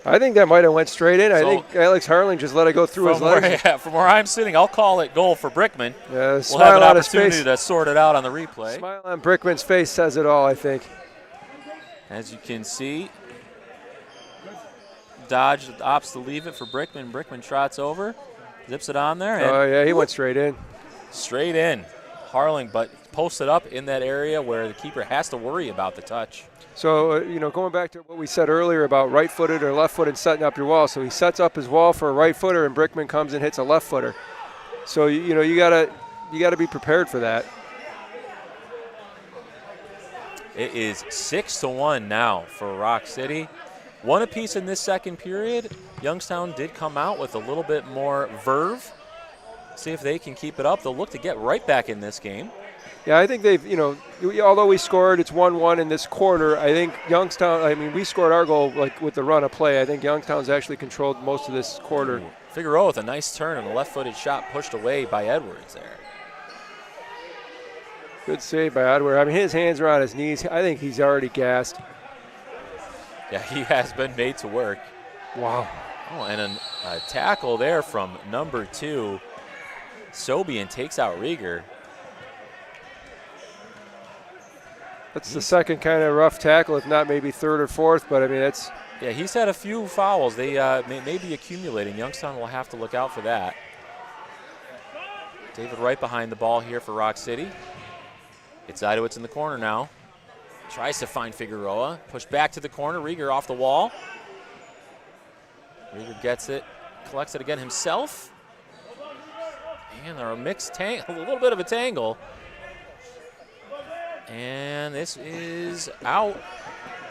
I think that might have went straight in. I So- think Alex Harling just let it go through his legs. From where I'm sitting, I'll call it goal for Brickman. Yeah, We'll smile have an on his opportunity face. to sort it out on the replay. Smile on Brickman's face says it all, I think. As you can see, Dodge opts to leave it for Brickman. Brickman trots over, zips it on there, and Oh, yeah, he went straight in. straight in. Harling, but posted up in that area where the keeper has to worry about the touch. So, going back to what we said earlier about right-footed or left-footed setting up your wall. So he sets up his wall for a right-footer, and Brickman comes and hits a left-footer. So, you gotta be prepared for that. It is 6-1 now for Roc City. One apiece in this second period. Youngstown did come out with a little bit more verve. See if they can keep it up. They'll look to get right back in this game. Yeah, I think they've, although we scored, it's 1-1 in this quarter. I think Youngstown, we scored our goal with the run of play. I think Youngstown's actually controlled most of this quarter. Figueroa with a nice turn and a left-footed shot pushed away by Edwards there. Good save by Edward. His hands are on his knees. I think he's already gassed. Yeah, he has been made to work. Wow. Oh, and a tackle there from number 2. Sobian takes out Rieger. That's the second kind of rough tackle, if not maybe third or fourth, but that's... Yeah, he's had a few fouls. They may be accumulating. Youngstown will have to look out for that. David Wright behind the ball here for Roc City. It's Idowitz in the corner now. Tries to find Figueroa. Push back to the corner. Rieger off the wall. Rieger gets it. Collects it again himself. And they're a little bit of a tangle. And this is out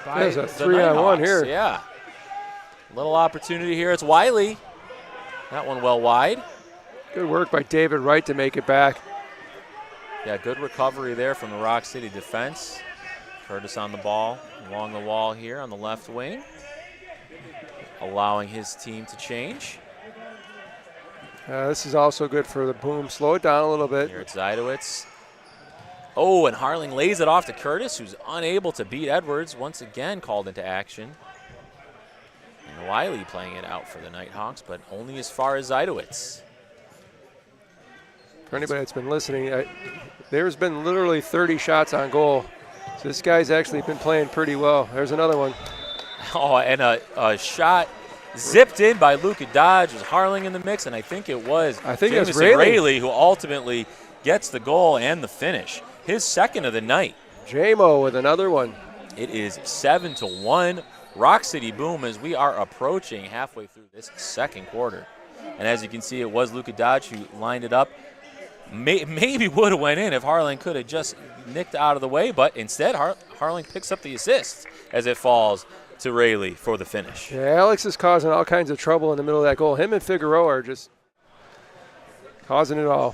by There's a the 3-on-1 Nighthawks. here. Yeah. Little opportunity here. It's Wiley. That one well wide. Good work by David Wright to make it back. Yeah, good recovery there from the Roc City defense. Curtis on the ball along the wall here on the left wing, allowing his team to change. This is also good for the Boom. Slow it down a little bit. Here it's Idowitz. Oh, and Harling lays it off to Curtis, who's unable to beat Edwards. Once again called into action. And Wiley playing it out for the Nighthawks, but only as far as Idowitz. For anybody that's been listening, there's been literally 30 shots on goal. So this guy's actually been playing pretty well. There's another one. Oh, and a shot zipped in by Luka Dodge. Was Harling in the mix, and I think it was Jameson Rayleigh who ultimately gets the goal and the finish. His second of the night. J-Mo with another one. It is 7-1. Roc City Boom as we are approaching halfway through this second quarter. And as you can see, it was Luka Dodge who lined it up. Maybe would have went in if Harling could have just nicked out of the way, but instead Harling picks up the assist as it falls to Rayleigh for the finish. Yeah, Alex is causing all kinds of trouble in the middle of that goal. Him and Figueroa are just causing it all.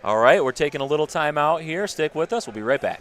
All right, we're taking a little time out here. Stick with us. We'll be right back.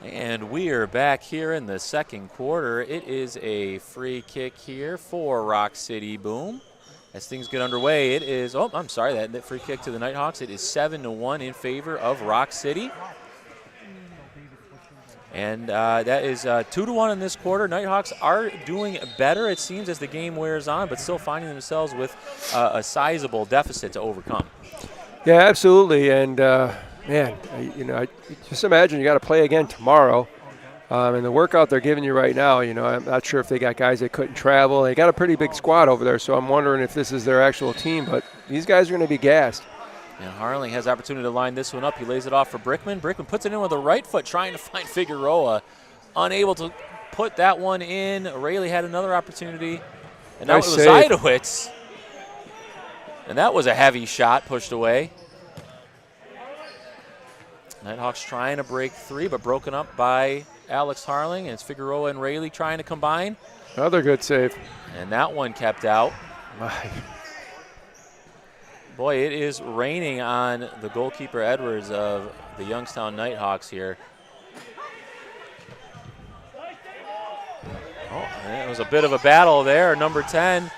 And we are back here in the second quarter. It is a free kick here for Roc City Boom. As things get underway, it is, that free kick to the Nighthawks. It is 7-1 in favor of Roc City. And that is 2-1 in this quarter. Nighthawks are doing better, it seems, as the game wears on, but still finding themselves with a sizable deficit to overcome. Yeah, absolutely. And, man, I just imagine you got to play again tomorrow. And the workout they're giving you right now, I'm not sure if they got guys that couldn't travel. They got a pretty big squad over there, so I'm wondering if this is their actual team. But these guys are going to be gassed. And Harling has opportunity to line this one up. He lays it off for Brickman. Brickman puts it in with the right foot, trying to find Figueroa. Unable to put that one in. Rayleigh had another opportunity. And now it was Zajdowicz. And that was a heavy shot pushed away. Nighthawks trying to break 3, but broken up by Alex Harling. And it's Figueroa and Rayleigh trying to combine. Another good save. And that one kept out. My. Boy, it is raining on the goalkeeper Edwards of the Youngstown Nighthawks here. Oh, and it was a bit of a battle there. Number 10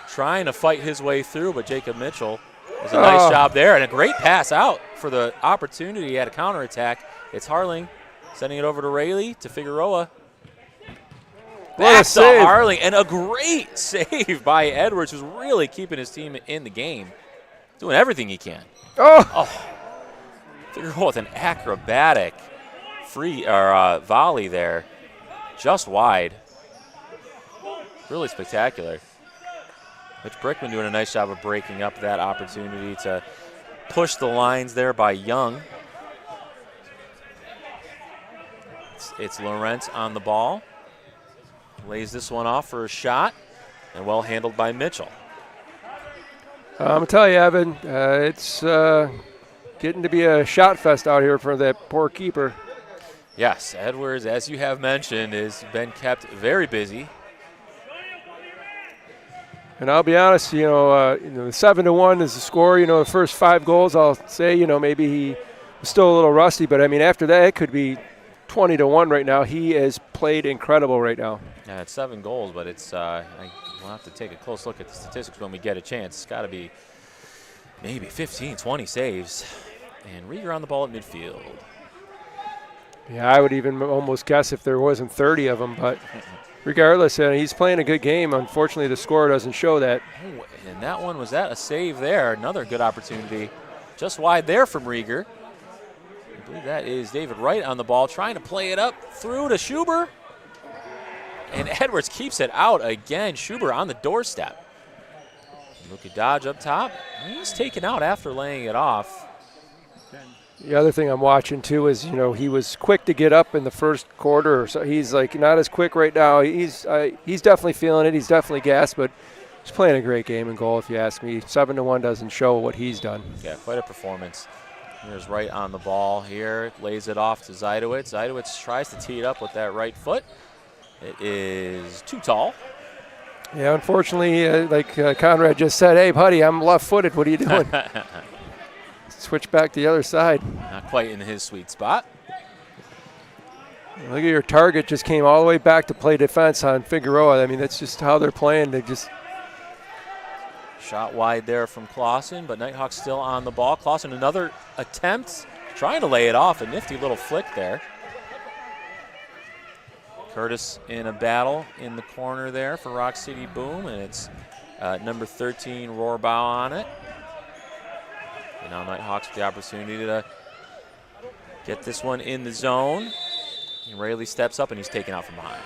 trying to fight his way through, but Jacob Mitchell does a nice job there. And a great pass out for the opportunity at a counterattack. It's Harling sending it over to Rayleigh, to Figueroa. Back to Harling, and a great save by Edwards, who's really keeping his team in the game. Doing everything he can. Figueroa with an acrobatic volley there, just wide. Really spectacular. Mitch Brickman doing a nice job of breaking up that opportunity to push the lines there by Young. It's Lawrence on the ball. Lays this one off for a shot, and well handled by Mitchell. I'm going to tell you, Evan, it's getting to be a shot fest out here for that poor keeper. Yes, Edwards, as you have mentioned, has been kept very busy. And I'll be honest, the 7-1 is the score. The first 5 goals, I'll say, maybe he was still a little rusty. But, after that, it could be 20-1 right now. He has played incredible right now. Yeah, it's 7 goals, but it's we'll have to take a close look at the statistics when we get a chance. It's got to be maybe 15, 20 saves. And Rieger on the ball at midfield. Yeah, I would even almost guess if there wasn't 30 of them. But regardless, he's playing a good game. Unfortunately, the score doesn't show that. Oh, and that one, was that a save there? Another good opportunity. Just wide there from Rieger. I believe that is David Wright on the ball, trying to play it up through to Schuber. And Edwards keeps it out again. Schuber on the doorstep. Look at Dodge up top. He's taken out after laying it off. The other thing I'm watching, too, is, he was quick to get up in the first quarter. So he's, not as quick right now. He's definitely feeling it. He's definitely gassed, but he's playing a great game in goal, if you ask me. 7-1 doesn't show what he's done. Yeah, quite a performance. There's Wright on the ball here. Lays it off to Zajdowicz. Zajdowicz tries to tee it up with that right foot. It is too tall. Yeah, unfortunately, Conrad just said, hey, buddy, I'm left-footed. What are you doing? Switch back to the other side. Not quite in his sweet spot. Look at your target just came all the way back to play defense on Figueroa. That's just how they're playing. They just shot wide there from Clausen, but Nighthawks still on the ball. Clausen, another attempt, trying to lay it off. A nifty little flick there. Curtis in a battle in the corner there for Roc City Boom, and it's number 13, Rohrbaugh on it. And now Nighthawks with the opportunity to get this one in the zone. And Rayleigh steps up, and he's taken out from behind.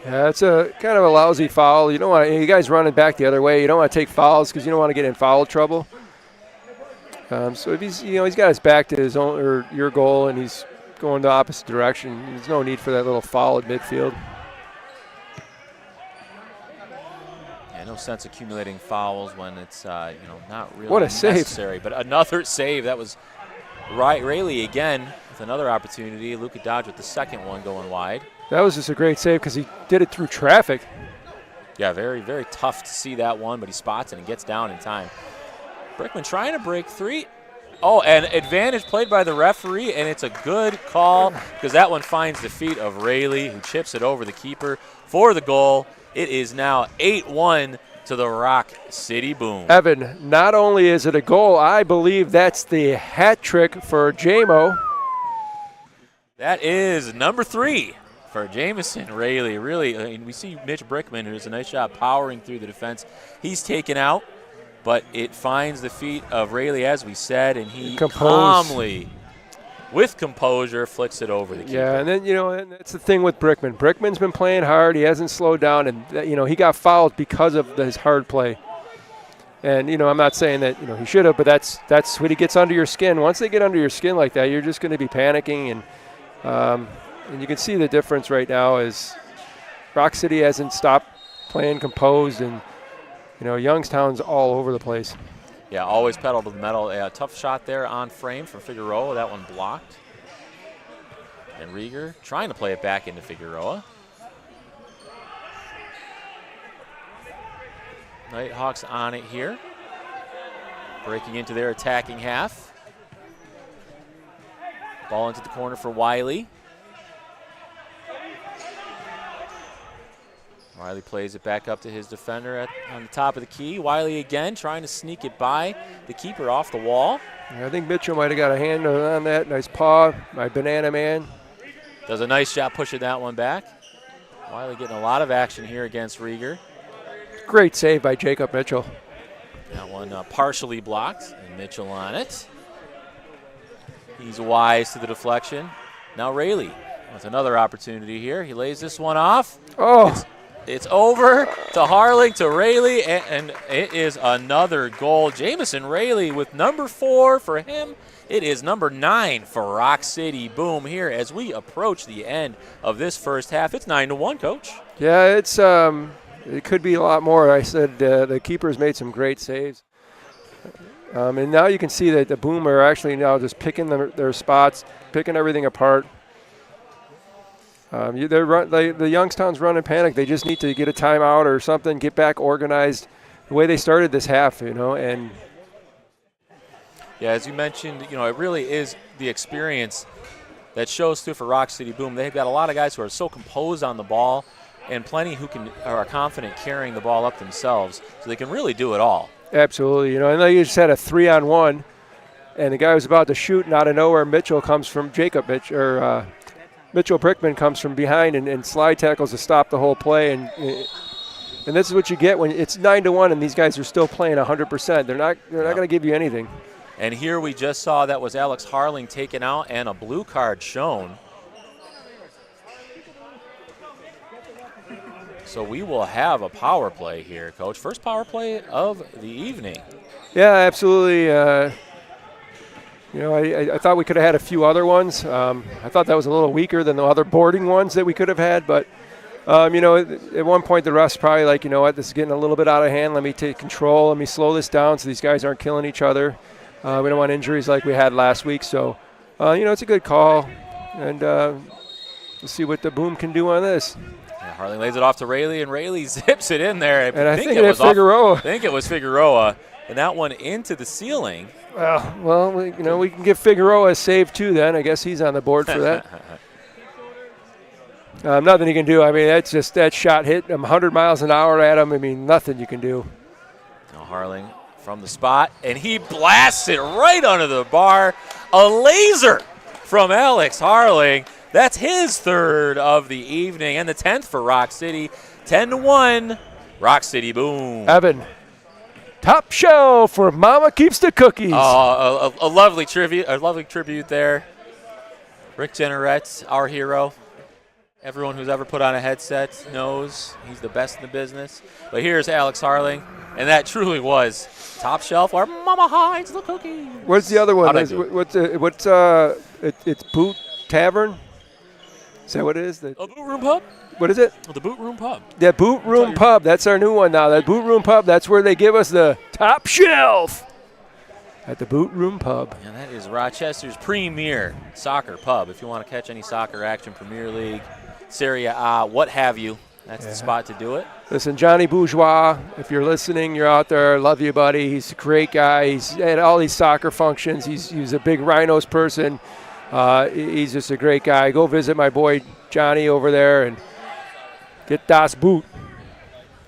Yeah, it's a kind of a lousy foul. You don't want you guys running back the other way. You don't want to take fouls because you don't want to get in foul trouble. So if he's got his back to his own or your goal, and he's going the opposite direction, there's no need for that little foul at midfield. Yeah, no sense accumulating fouls when it's not really what a necessary. Save. But another save. That was Rayleigh again with another opportunity. Luka Dodge with the second one going wide. That was just a great save because he did it through traffic. Yeah, very, very tough to see that one, but he spots it and gets down in time. Brickman trying to break 3. Oh, and advantage played by the referee, and it's a good call because that one finds the feet of Rayleigh, who chips it over the keeper for the goal. It is now 8-1 to the Roc City Boom. Evan, not only is it a goal, I believe that's the hat trick for JMO. That is number 3 for Jamison Rayleigh. Really, I mean, we see Mitch Brickman, who does a nice job powering through the defense. He's taken out, but it finds the feet of Rayleigh, as we said, and he calmly, with composure, flicks it over the keeper. Yeah, and then, and that's the thing with Brickman. Brickman's been playing hard. He hasn't slowed down, and, he got fouled because of his hard play. And, I'm not saying that, he should have, but that's when he gets under your skin. Once they get under your skin like that, you're just going to be panicking. And you can see the difference right now is Roc City hasn't stopped playing composed, and, Youngstown's all over the place. Yeah, always pedal to the metal. A tough shot there on frame from Figueroa. That one blocked. And Rieger trying to play it back into Figueroa. Nighthawks on it here. Breaking into their attacking half. Ball into the corner for Wiley. Wiley plays it back up to his defender on the top of the key. Wiley again trying to sneak it by the keeper off the wall. Yeah, I think Mitchell might have got a hand on that. Nice paw by Banana Man. Does a nice job pushing that one back. Wiley getting a lot of action here against Rieger. Great save by Jacob Mitchell. That one partially blocked, and Mitchell on it. He's wise to the deflection. Now Rayleigh with another opportunity here. He lays this one off. Oh. It's over to Harling, to Rayleigh, and it is another goal. Jamison Rayleigh with number 4 for him. It is number 9 for Roc City Boom here as we approach the end of this first half. It's 9-1, Coach. Yeah, it's it could be a lot more. I said the keepers made some great saves. And now you can see that the Boom are actually now just picking their spots, picking everything apart. The Youngstown's running panic. They just need to get a timeout or something, get back organized the way they started this half, and yeah, as you mentioned, it really is the experience that shows through for Roc City Boom. They've got a lot of guys who are so composed on the ball and plenty who are confident carrying the ball up themselves, so they can really do it all. Absolutely. I know you just had a 3-on-1, and the guy was about to shoot, and out of nowhere, Mitchell Brickman comes from behind and slide tackles to stop the whole play, and this is what you get when it's 9-1 and these guys are still playing 100%. They're not going to give you anything. And here we just saw that was Alex Harling taken out and a blue card shown. So we will have a power play here, Coach. First power play of the evening. Yeah, absolutely. I thought we could have had a few other ones. I thought that was a little weaker than the other boarding ones that we could have had. But, at one point the ref's probably like, this is getting a little bit out of hand. Let me take control. Let me slow this down so these guys aren't killing each other. We don't want injuries like we had last week. So, it's a good call. And we'll see what the Boom can do on this. Yeah, Harling lays it off to Rayleigh, and Rayleigh zips it in there. I think it was Figueroa. I think it was Figueroa. And that one into the ceiling. Well, we can give Figueroa a save too then. I guess he's on the board for that. Nothing you can do. I mean, that's just that shot hit him 100 miles an hour at him. I mean, nothing you can do. Now Harling from the spot, and he blasts it right under the bar. A laser from Alex Harling. That's his 3rd of the evening and the 10th for Roc City. 10-1, Roc City Boom. Evan. Top shelf for Mama Keeps the Cookies. Oh, a lovely tribute there. Rick Generette, our hero. Everyone who's ever put on a headset knows he's the best in the business. But here's Alex Harling, and that truly was top shelf where Mama hides the cookies. What's the other one? It's Boot Tavern? Is that what it is? A Boot Room Pub? What is it? The Boot Room Pub. The Boot Room Pub. That's our new one now. That Boot Room Pub, that's where they give us the top shelf at the Boot Room Pub. And that is Rochester's premier soccer pub. If you want to catch any soccer action, Premier League, Serie A, what have you, that's the spot to do it. Listen, Johnny Bourgeois, if you're listening, you're out there. Love you, buddy. He's a great guy. He's at all these soccer functions. He's a big Rhinos person. He's just a great guy. Go visit my boy Johnny over there and get Das Boot.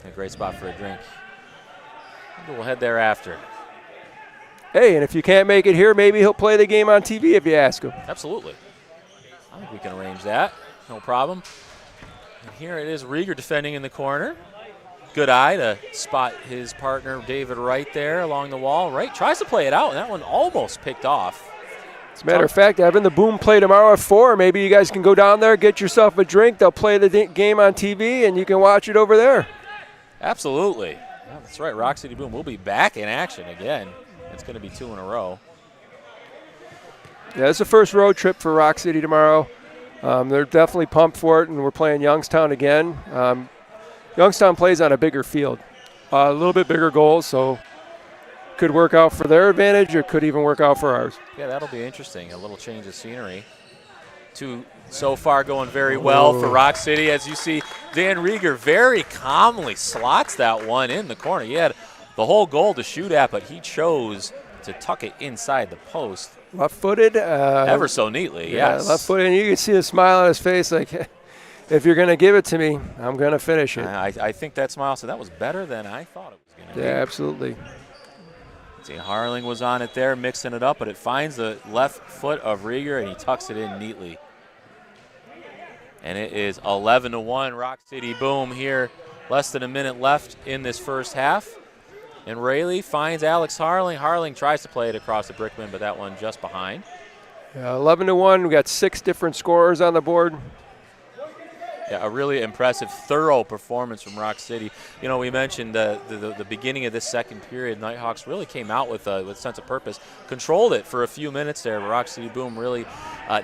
A great spot for a drink. We'll head there after. Hey, and if you can't make it here, maybe he'll play the game on TV if you ask him. Absolutely. I think we can arrange that. No problem. And here it is, Rieger defending in the corner. Good eye to spot his partner, David Wright, there along the wall. Wright tries to play it out, and that one almost picked off. As a matter of fact, Evan, the Boom play tomorrow at 4. Maybe you guys can go down there, get yourself a drink. They'll play the game on TV, and you can watch it over there. Absolutely. Yeah, that's right. Roc City Boom will be back in action again. It's going to be 2 in a row. Yeah, it's the first road trip for Roc City tomorrow. They're definitely pumped for it, and we're playing Youngstown again. Youngstown plays on a bigger field, a little bit bigger goals, so could work out for their advantage or could even work out for ours. Yeah, that'll be interesting. A little change of scenery. 2 so far going very well for Roc City. As you see, Dan Rieger very calmly slots that one in the corner. He had the whole goal to shoot at, but he chose to tuck it inside the post. Left-footed. Ever so neatly, yes. Left-footed, and you can see the smile on his face like, if you're going to give it to me, I'm going to finish it. I think that smile said that was better than I thought it was going to be. Yeah, absolutely. See, Harling was on it there, mixing it up, but it finds the left foot of Rieger, and he tucks it in neatly. And it is 11-1, Roc City Boom here. Less than a minute left in this first half. And Rayleigh finds Alex Harling. Harling tries to play it across the Brickman, but that one just behind. 11-1, we got 6 different scorers on the board. Yeah, a really impressive, thorough performance from Roc City. You know, we mentioned the beginning of this second period, Nighthawks really came out with a sense of purpose, controlled it for a few minutes there. Roc City Boom really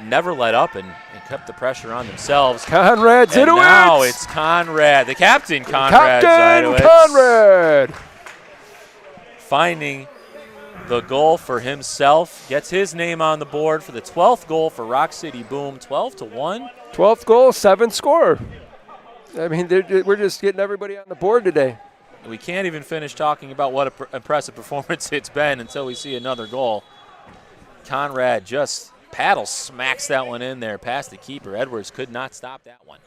never let up and kept the pressure on themselves. Conrad Zidowitz! And now it's Conrad, the captain, Conrad Zidowitz. Conrad! Finding the goal for himself, gets his name on the board for the 12th goal for Roc City Boom, 12-1. 12th goal, 7th scorer. I mean, we're just getting everybody on the board today. We can't even finish talking about what an impressive performance it's been until we see another goal. Conrad just paddle smacks that one in there past the keeper. Edwards could not stop that one.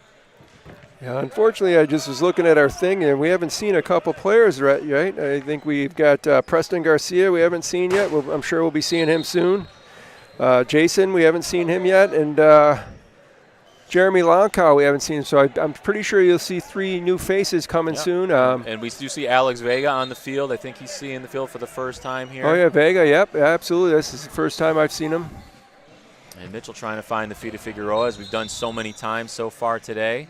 Yeah, unfortunately, I just was looking at our thing, and we haven't seen a couple players, right? I think we've got Preston Garcia we haven't seen yet. I'm sure we'll be seeing him soon. Jason, we haven't seen him yet. And Jeremy Lonkow, we haven't seen him. So I'm pretty sure you'll see 3 new faces coming soon. And we do see Alex Vega on the field. I think he's seeing the field for the first time here. Oh, yeah, Vega, yep, absolutely. This is the first time I've seen him. And Mitchell trying to find the feet of Figueroa, as we've done so many times so far today.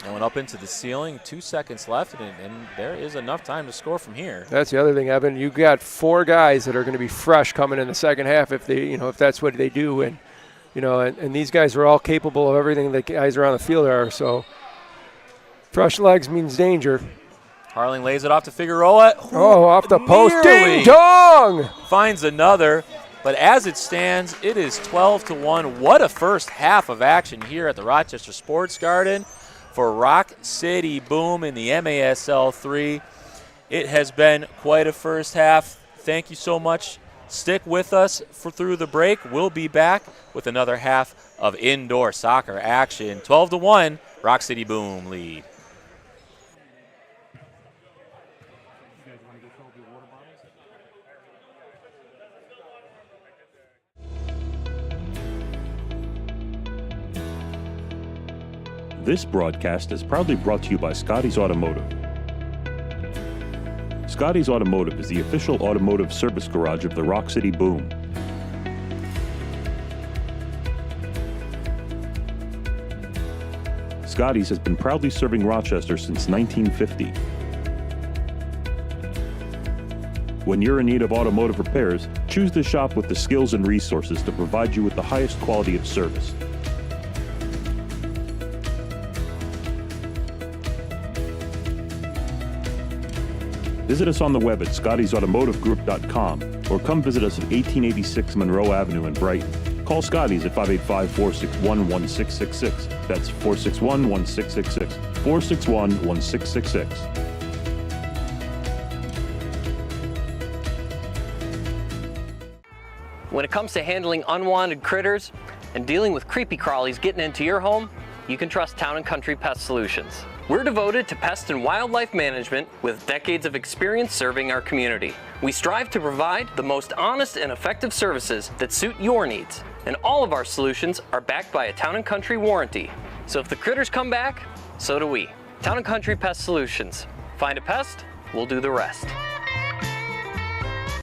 Going up into the ceiling, 2 seconds left, and there is enough time to score from here. That's the other thing, Evan. You got 4 guys that are going to be fresh coming in the second half if they, if that's what they do, and and these guys are all capable of everything the guys around the field are. So fresh legs means danger. Harling lays it off to Figueroa. Oh, off the post, ding dong! Finds another. But as it stands, it is 12-1. What a first half of action here at the Rochester Sports Garden for Roc City Boom in the MASL3. It has been quite a first half. Thank you so much. Stick with us through the break. We'll be back with another half of indoor soccer action. 12-1, Roc City Boom lead. This broadcast is proudly brought to you by Scotty's Automotive. Scotty's Automotive is the official automotive service garage of the Roc City Boom. Scotty's has been proudly serving Rochester since 1950. When you're in need of automotive repairs, choose to shop with the skills and resources to provide you with the highest quality of service. Visit us on the web at scottysautomotivegroup.com or come visit us at 1886 Monroe Avenue in Brighton. Call Scotty's at 585-461-1666. That's 461-1666. 461-1666. When it comes to handling unwanted critters and dealing with creepy crawlies getting into your home, you can trust Town & Country Pest Solutions. We're devoted to pest and wildlife management with decades of experience serving our community. We strive to provide the most honest and effective services that suit your needs. And all of our solutions are backed by a Town & Country warranty. So if the critters come back, so do we. Town & Country Pest Solutions. Find a pest, we'll do the rest.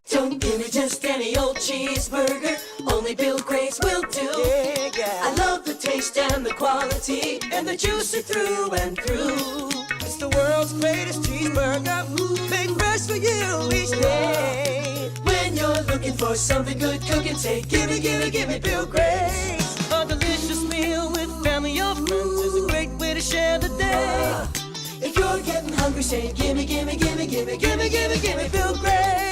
Don't give me just any old cheeseburger, only Bill Gray's will do. I love the taste and the quality, and the juicy through and through. It's the world's greatest cheeseburger, made fresh for you each day. When you're looking for something good cooking, say gimme, gimme, gimme Bill Gray's. A delicious meal with family or friends is a great way to share the day. If you're getting hungry, say gimme, gimme, gimme, gimme, gimme, gimme, gimme Bill Gray's.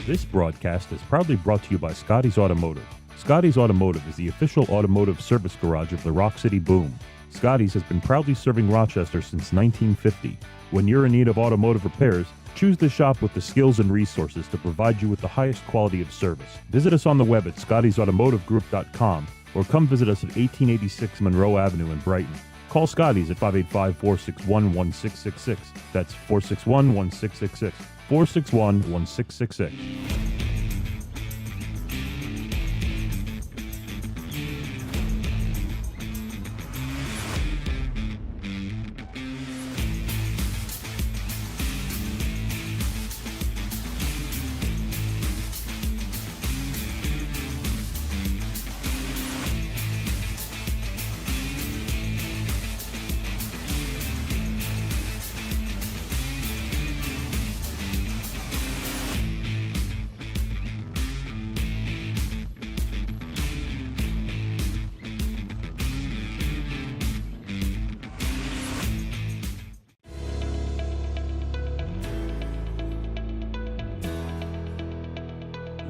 This broadcast is proudly brought to you by Scotty's Automotive. Scotty's Automotive is the official automotive service garage of the Roc City Boom. Scotty's has been proudly serving Rochester since 1950. When you're in need of automotive repairs, choose the shop with the skills and resources to provide you with the highest quality of service. Visit us on the web at scottysautomotivegroup.com or come visit us at 1886 Monroe Avenue in Brighton. Call Scotty's at 585-461-1666. That's 461-1666. 461-1666.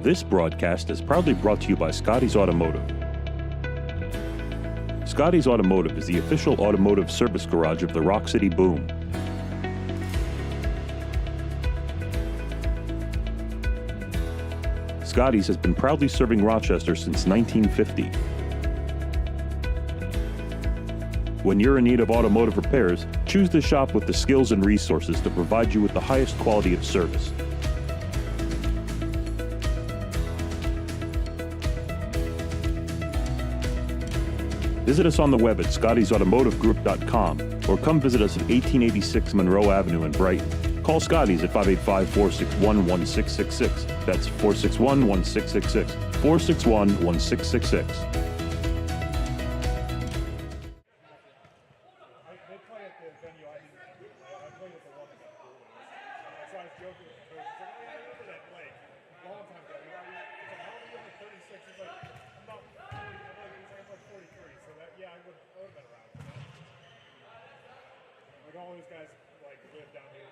This broadcast is proudly brought to you by Scotty's Automotive. Scotty's Automotive is the official automotive service garage of the Roc City Boom. Scotty's has been proudly serving Rochester since 1950. When you're in need of automotive repairs, choose the shop with the skills and resources to provide you with the highest quality of service. Visit us on the web at scottysautomotivegroup.com or come visit us at 1886 Monroe Avenue in Brighton. Call Scotty's at 585-461-1666. That's 461-1666. 461-1666. All those guys like live down here.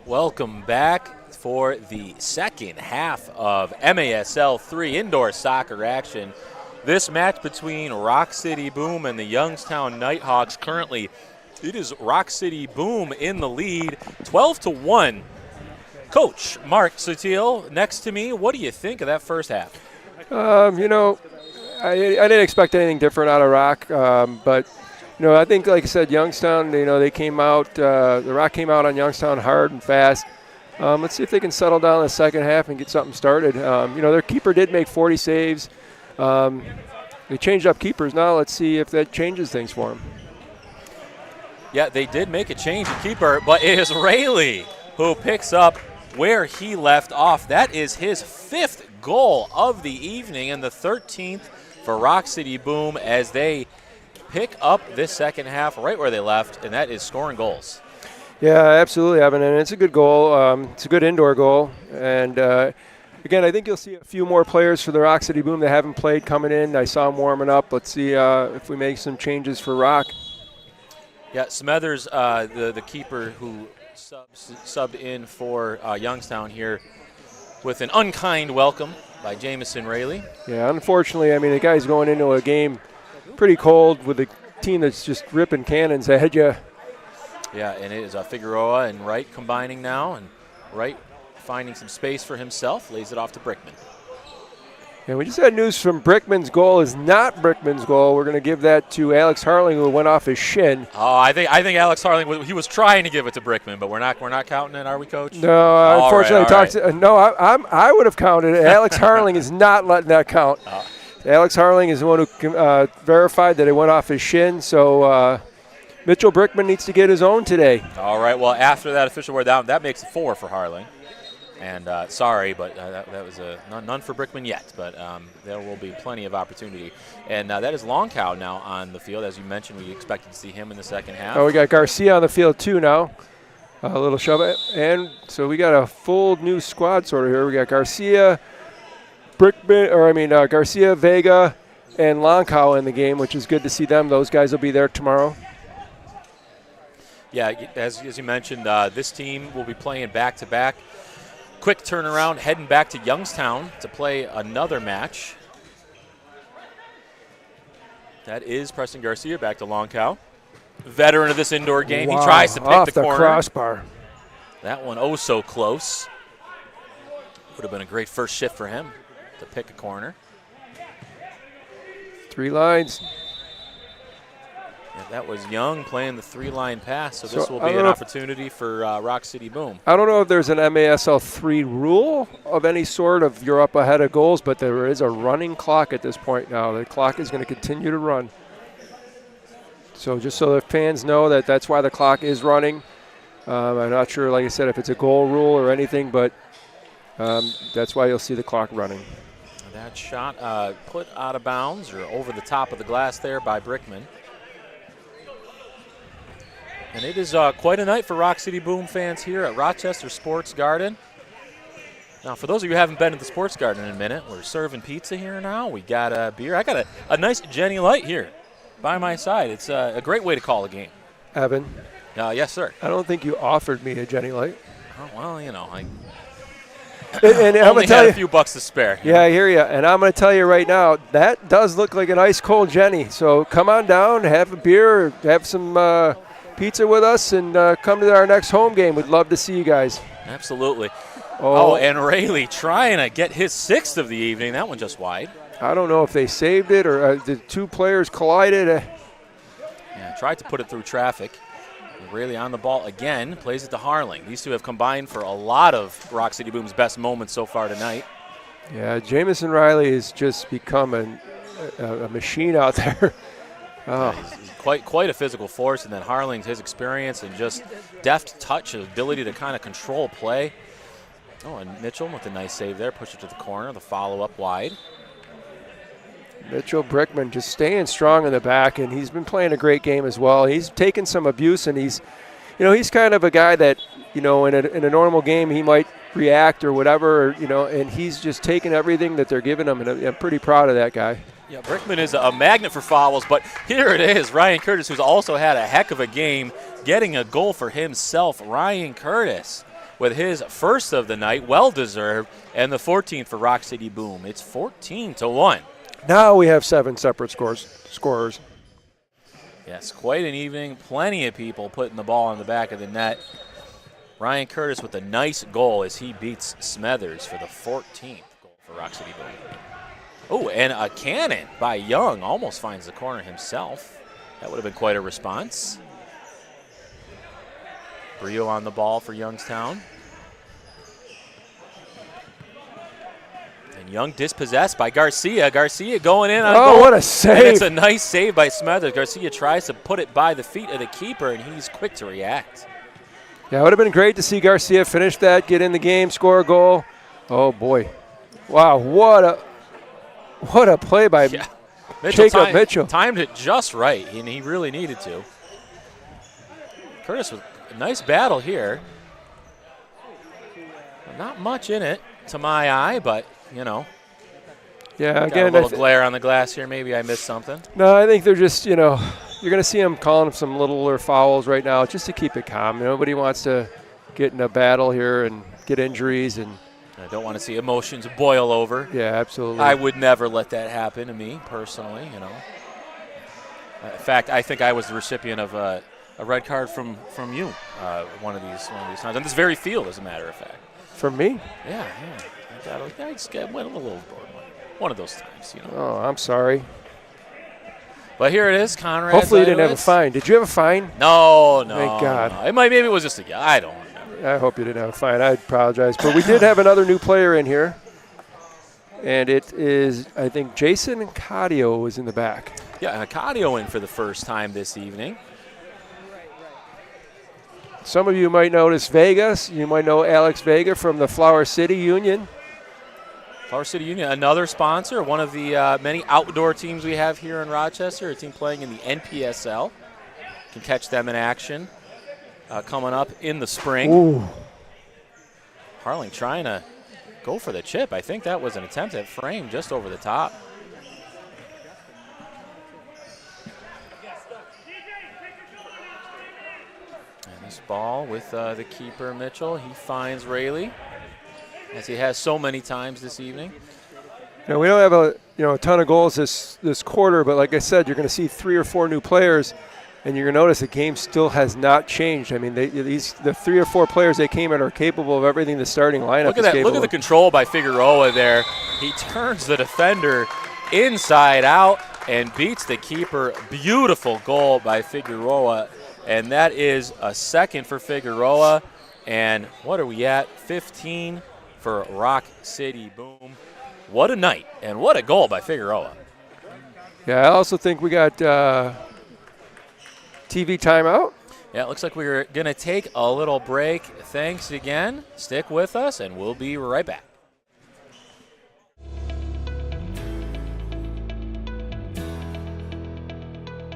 Welcome back for the second half of MASL3 indoor soccer action. This match between Roc City Boom and the Youngstown Nighthawks. Currently, it is Roc City Boom in the lead, 12-1. Coach Mark Sutil next to me. What do you think of that first half? I didn't expect anything different out of Roc, but I think, like I said, Youngstown, they came out, the Roc came out on Youngstown hard and fast. Let's see if they can settle down in the second half and get something started. Their keeper did make 40 saves. They changed up keepers now. Let's see if that changes things for them. Yeah, they did make a change of keeper, but it is Rayleigh who picks up where he left off. That is his 5th goal of the evening and the 13th for Roc City Boom as they pick up this second half right where they left, and that is scoring goals. Yeah, absolutely, Evan, and it's a good goal. It's a good indoor goal, and again, I think you'll see a few more players for the Roc City Boom that haven't played coming in. I saw them warming up. Let's see if we make some changes for Roc. Yeah, Smethers, the keeper who subbed in for Youngstown here with an unkind welcome by Jamison Rayleigh. Yeah, unfortunately, the guy's going into a game pretty cold with a team that's just ripping cannons ahead you. Yeah, and it is Figueroa and Wright combining now, and Wright finding some space for himself, lays it off to Brickman. And we just had news from Brickman's goal is not Brickman's goal. We're going to give that to Alex Harling, who went off his shin. Oh, I think Alex Harling, he was trying to give it to Brickman, but we're not counting it, are we, Coach? No, unfortunately, I would have counted it. Alex Harling is not letting that count. Alex Harling is the one who verified that it went off his shin, so Mitchell Brickman needs to get his own today. All right, well, after that official word down, that makes it 4 for Harling. And sorry, but that was none for Brickman yet, but there will be plenty of opportunity. And that is Longcow now on the field. As you mentioned, we expected to see him in the second half. Oh, we got Garcia on the field too now. A little shove it. And so we got a full new squad sort of here. We got Garcia, Garcia, Vega, and Longcow in the game, which is good to see them. Those guys will be there tomorrow. Yeah, as you mentioned, this team will be playing back-to-back. Quick turnaround, heading back to Youngstown to play another match. That is Preston Garcia back to Longcow. Veteran of this indoor game. Wow. He tries to pick off the corner. Crossbar. That one oh so close. Would have been a great first shift for him to pick a corner. 3 lines. Yeah, that was Young playing the 3-line pass, so this will be an opportunity for Roc City Boom. I don't know if there's an MASL3 rule of any sort of you're up ahead of goals, but there is a running clock at this point now. The clock is going to continue to run. So just so the fans know that's why the clock is running. I'm not sure, like I said, if it's a goal rule or anything, but that's why you'll see the clock running. That shot put out of bounds or over the top of the glass there by Brickman. And it is quite a night for Roc City Boom fans here at Rochester Sports Garden. Now, for those of you who haven't been to the Sports Garden in a minute, we're serving pizza here now. We got a beer. I got a nice Jenny Light here by my side. It's a great way to call a game. Evan? Yes, sir. I don't think you offered me a Jenny Light. Oh, well, I and I'm only had a few bucks to spare. Yeah, I hear you. And I'm going to tell you right now, that does look like an ice cold Jenny. So come on down, have a beer, have some pizza with us, and come to our next home game. We'd love to see you guys. Absolutely. Oh, and Rayleigh trying to get his 6th of the evening. That one just wide. I don't know if they saved it or the 2 players collided. Yeah, tried to put it through traffic. Rayleigh on the ball again, plays it to Harling. These two have combined for a lot of Roc City Boom's best moments so far tonight. Yeah, Jamison Riley has just become a machine out there. Oh. Yeah, he's quite a physical force, and then Harling's his experience and just deft touch, ability to kind of control play. Oh, and Mitchell with a nice save there, push it to the corner, the follow-up wide. Mitchell Brickman just staying strong in the back, and he's been playing a great game as well. He's taken some abuse, and he's kind of a guy that, in a normal game he might react or whatever, and he's just taking everything that they're giving him, and I'm pretty proud of that guy. Yeah, Brickman is a magnet for fouls, but here it is, Ryan Curtis, who's also had a heck of a game, getting a goal for himself. Ryan Curtis with his first of the night, well-deserved, and the 14th for Roc City Boom. It's 14-1. Now we have 7 separate scorers. Yes, quite an evening. Plenty of people putting the ball in the back of the net. Ryan Curtis with a nice goal as he beats Smethers for the 14th goal for Roc City Boom. Oh, and a cannon by Young almost finds the corner himself. That would have been quite a response. Brio on the ball for Youngstown. And Young dispossessed by Garcia. Garcia going in on goal. Oh, what a save. And it's a nice save by Smethers. Garcia tries to put it by the feet of the keeper, and he's quick to react. Yeah, it would have been great to see Garcia finish that, get in the game, score a goal. Oh, boy. Wow, what a play by Jacob Mitchell. Timed it just right, and he really needed to. Curtis with a nice battle here. Not much in it to my eye, but, you know. Yeah, got again, a little glare on the glass here. Maybe I missed something. No, I think they're just, you know, you're going to see them calling some littler fouls right now just to keep it calm. Nobody wants to get in a battle here and get injuries. And I don't want to see emotions boil over. Yeah, absolutely. I would never let that happen to me personally, you know. In fact, I think I was the recipient of a red card from you one of these times on this very field, as a matter of fact. From me? Yeah. I just went a little overboard one of those times, you know. Oh, I'm sorry. But here it is, Conrad. Hopefully you didn't have a fine. Did you have a fine? No. Thank God. No. Maybe it was just I don't remember. I hope you didn't have a fine. I apologize. But we did have another new player in here. And it is, I think, Jason Cadio is in the back. Yeah, Cadio in for the first time this evening. Some of you might notice Vegas. You might know Alex Vega from the Flower City Union. Flower City Union, another sponsor, one of the many outdoor teams we have here in Rochester, a team playing in the NPSL. You can catch them in action coming up in the spring. Ooh. Harling trying to go for the chip. I think that was an attempt at frame just over the top. And this ball with the keeper, Mitchell. He finds Rayleigh, as he has so many times this evening. You know, we don't have a ton of goals this quarter, but like I said, you're going to see 3 or 4 new players, and you're going to notice the game still has not changed. I mean, the 3 or 4 players they came in are capable of everything the starting lineup Look at is that! capable Look at the of. control by Figueroa there. He turns the defender inside out and beats the keeper. Beautiful goal by Figueroa, and that is a second for Figueroa. And what are we at? 15 for Roc City Boom. What a night, and what a goal by Figueroa. Yeah, I also think we got TV timeout. Yeah, it looks like we're going to take a little break. Thanks again. Stick with us, and we'll be right back.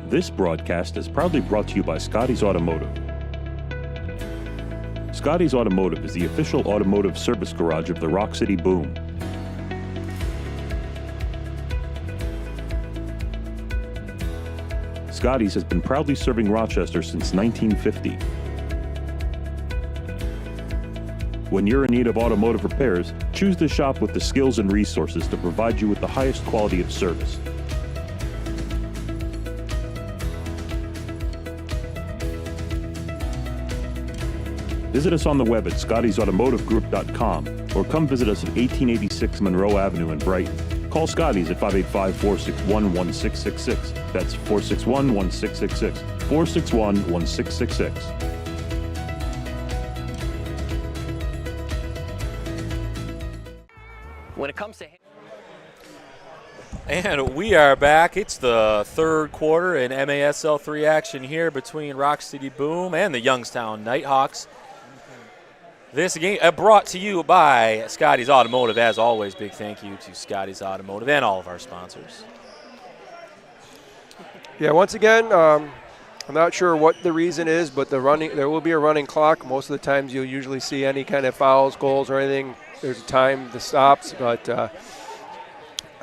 This broadcast is proudly brought to you by Scotty's Automotive. Scotty's Automotive is the official automotive service garage of the Roc City Boom. Scotty's has been proudly serving Rochester since 1950. When you're in need of automotive repairs, choose to shop with the skills and resources to provide you with the highest quality of service. Visit us on the web at scottysautomotivegroup.com or come visit us at 1886 Monroe Avenue in Brighton. Call Scotty's at 585-461-1666. That's 461-1666. 461-1666. When it comes to And we are back. It's the third quarter in MASL3 action here between Roc City Boom and the Youngstown Nighthawks. This game brought to you by Scotty's Automotive. As always, big thank you to Scotty's Automotive and all of our sponsors. Yeah, once again, I'm not sure what the reason is, but there will be a running clock. Most of the times you'll usually see any kind of fouls, goals, or anything. There's a time that stops, but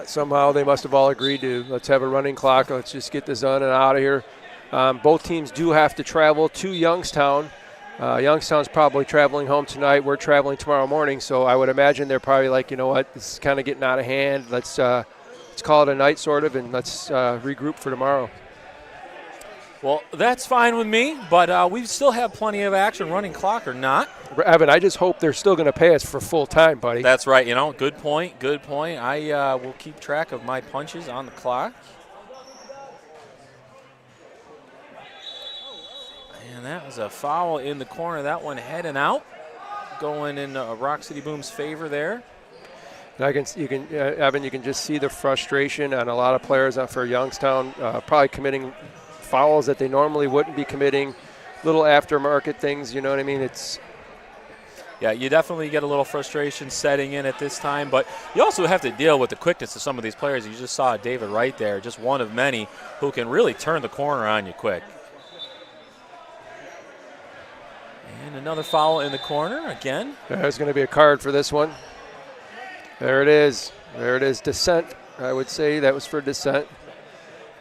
somehow they must have all agreed to let's have a running clock. Let's just get this done and out of here. Both teams do have to travel to Youngstown Youngstown's probably traveling home tonight. We're traveling tomorrow morning, so I would imagine they're probably like, you know what, this is kind of getting out of hand. Let's call it a night, sort of, and let's regroup for tomorrow. Well, that's fine with me, but we still have plenty of action, running clock or not. Evan, I just hope they're still going to pay us for full time, buddy. That's right. Good point. Good point. I will keep track of my punches on the clock. And that was a foul in the corner. That one heading out, going in Roc City Boom's favor there. And Evan, you can just see the frustration on a lot of players for Youngstown, probably committing fouls that they normally wouldn't be committing, little aftermarket things. You know what I mean? Yeah, you definitely get a little frustration setting in at this time, but you also have to deal with the quickness of some of these players. You just saw David right there, just one of many who can really turn the corner on you quick. And another foul in the corner again. There's going to be a card for this one. There it is. There it is. Dissent, I would say. That was for dissent.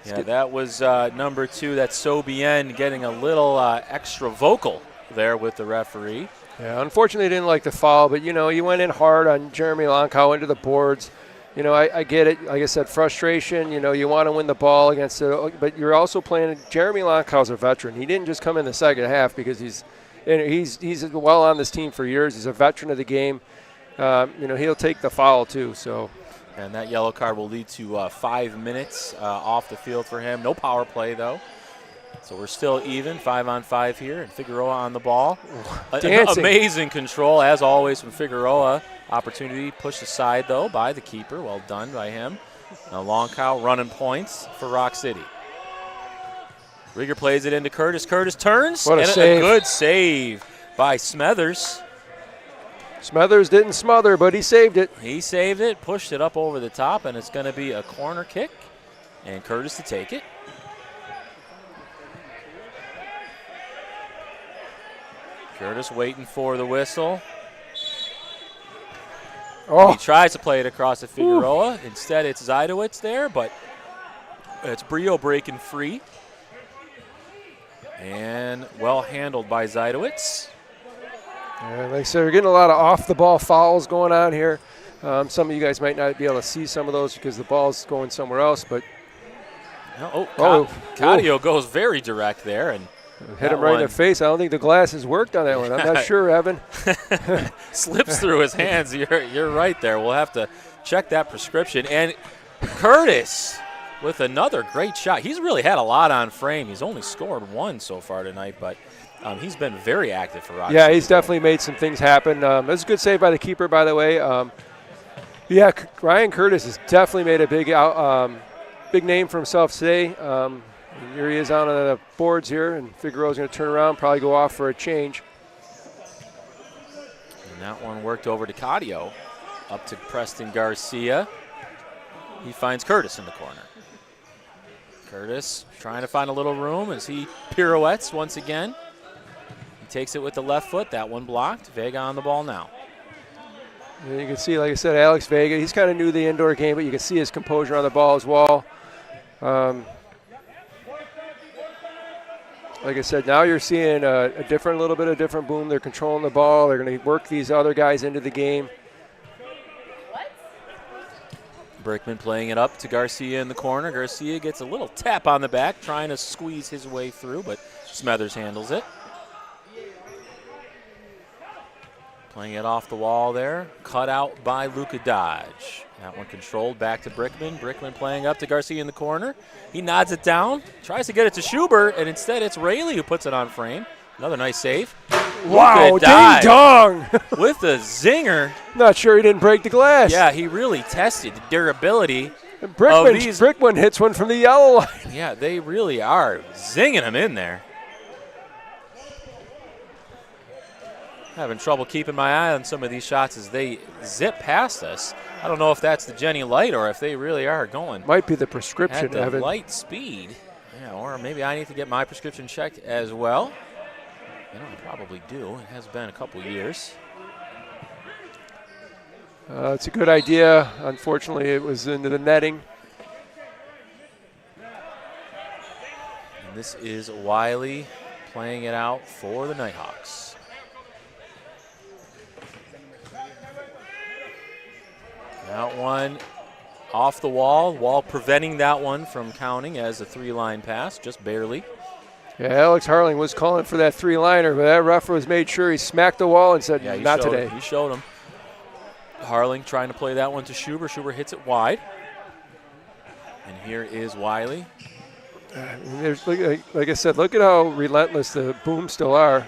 Yeah, that was number 2. That's Sobien getting a little extra vocal there with the referee. Yeah, unfortunately, didn't like the foul, but, you went in hard on Jeremy Lonkow into the boards. I get it. Like I said, frustration. You want to win the ball against it, but you're also playing. Jeremy Lonkow's a veteran. He didn't just come in the second half because he's well on this team for years. He's a veteran of the game. He'll take the foul too. So, and that yellow card will lead to 5 minutes off the field for him. No power play though. So we're still even, 5-on-5 here, and Figueroa on the ball. Amazing control, as always, from Figueroa. Opportunity pushed aside, though, by the keeper. Well done by him. Now Lonkow running points for Roc City. Rieger plays it into Curtis. Curtis turns. What a save. A good save by Smethers. Smethers didn't smother, but he saved it. He saved it, pushed it up over the top, and it's going to be a corner kick. And Curtis to take it. Curtis waiting for the whistle. Oh. He tries to play it across to Figueroa. Ooh. Instead, it's Zajdowitz there, but it's Brio breaking free. And well handled by Zajdowitz. Yeah, like I said, we're getting a lot of off-the-ball fouls going on here. Some of you guys might not be able to see some of those because the ball's going somewhere else, but Cadio goes very direct there and hit him right in the face. I don't think the glasses worked on that one. I'm not sure, Evan. Slips through his hands. You're right there. We'll have to check that prescription. And Curtis with another great shot. He's really had a lot on frame. He's only scored 1 so far tonight, but he's been very active for Roc City. Yeah, he's definitely made some things happen. It was a good save by the keeper, by the way. Ryan Curtis has definitely made a big name for himself today. Here he is on the boards here, and Figueroa's going to turn around, probably go off for a change. And that one worked over to Cadio, up to Preston Garcia. He finds Curtis in the corner. Curtis trying to find a little room as he pirouettes once again. He takes it with the left foot. That one blocked. Vega on the ball now. And you can see, like I said, Alex Vega, he's kind of new to the indoor game, but you can see his composure on the ball as well. Like I said, now you're seeing a little bit of different Boom. They're controlling the ball. They're going to work these other guys into the game. Brickman playing it up to Garcia in the corner. Garcia gets a little tap on the back, trying to squeeze his way through, but Smethers handles it. Playing it off the wall there. Cut out by Luka Dodge. That one controlled back to Brickman. Brickman playing up to Garcia in the corner. He nods it down, tries to get it to Schubert, and instead it's Rayleigh who puts it on frame. Another nice save. Wow, ding dong! With a zinger. Not sure he didn't break the glass. Yeah, he really tested the durability. Brickman hits one from the yellow line. Yeah, they really are zinging him in there. Having trouble keeping my eye on some of these shots as they zip past us. I don't know if that's the Jenny Light or if they really are going. Might be the prescription, at the Evan. light speed. Yeah, or maybe I need to get my prescription checked as well. I probably do. It has been a couple years. It's a good idea. Unfortunately, it was into the netting. And this is Wiley playing it out for the Nighthawks. That one off the wall preventing that one from counting as a 3-line pass, just barely. Yeah, Alex Harling was calling for that 3-liner, but that ref was made sure he smacked the wall and said, not today. He showed him. Harling trying to play that one to Schuber. Schuber hits it wide. And here is Wiley. Like I said, look at how relentless the Boom still are.